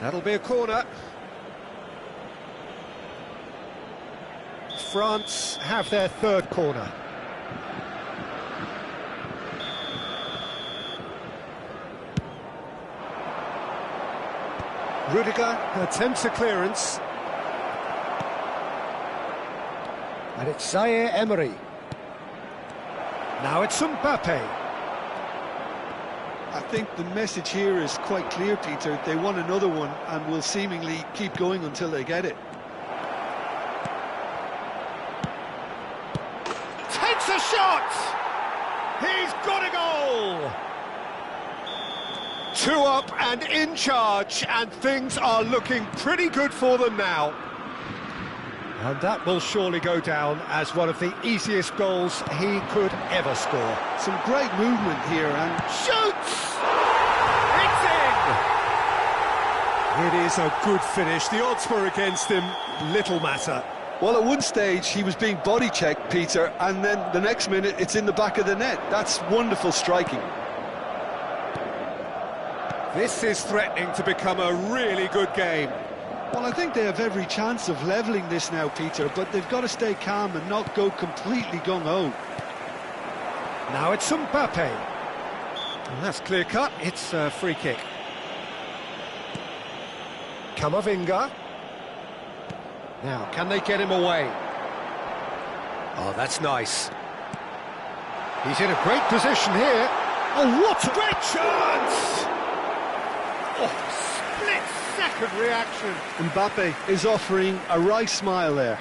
That'll be a corner. France have their third corner. Rudiger attempts a clearance. And it's Zaire Emery. Now it's Mbappe. I think the message here is quite clear, Peter. They want another one and will seemingly keep going until they get it. Takes a shot! He's got a goal! 2 up and in charge, and things are looking pretty good for them now. And that will surely go down as one of the easiest goals he could ever score. Some great movement here and Shoots! It's in! It is a good finish. The odds were against him, little matter. well, at one stage he was being body checked, Peter, and then the next minute it's in the back of the net. That's wonderful striking. This is threatening to become a really good game. Well, I think they have every chance of levelling this now, Peter, but they've got to stay calm and not go completely gung-ho. Now it's Mbappe. And that's clear-cut, it's a free kick. Camavinga. Now, can they get him away? Oh, that's nice. He's in a great position here. Oh, what a great chance! Oh, split-second reaction. Mbappe is offering a wry smile there.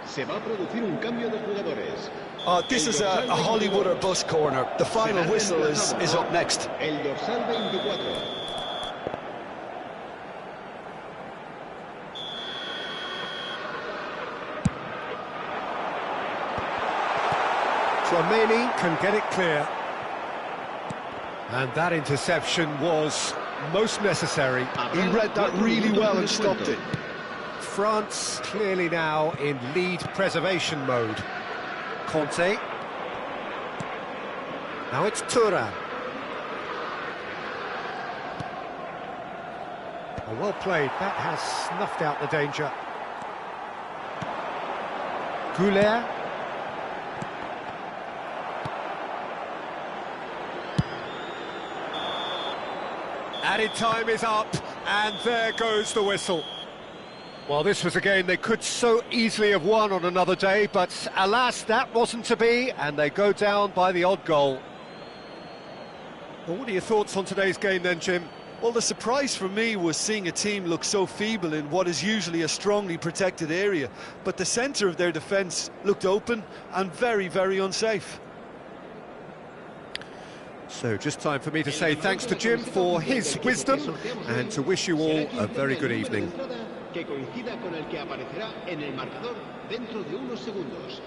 Se va a producir un cambio de jugadores. This is a Hollywood or bust corner. The final whistle is up next. El dorsal 24. Tchouameni can get it clear. And that interception was most necessary. He read that really well and stopped it. France clearly now in lead preservation mode. Conte. Now it's Thuram. Oh, well played. That has snuffed out the danger. Goulet. Added time is up, and there goes the whistle. Well, this was a game they could so easily have won on another day, but alas, that wasn't to be, and they go down by the odd goal. Well, what are your thoughts on today's game then, Jim? Well, the surprise for me was seeing a team look so feeble in what is usually a strongly protected area, but the centre of their defence looked open and very, very unsafe. So just time for me to say thanks to Jim for his wisdom and to wish you all a very good evening. Que coincida con el que aparecerá en el marcador dentro de unos segundos.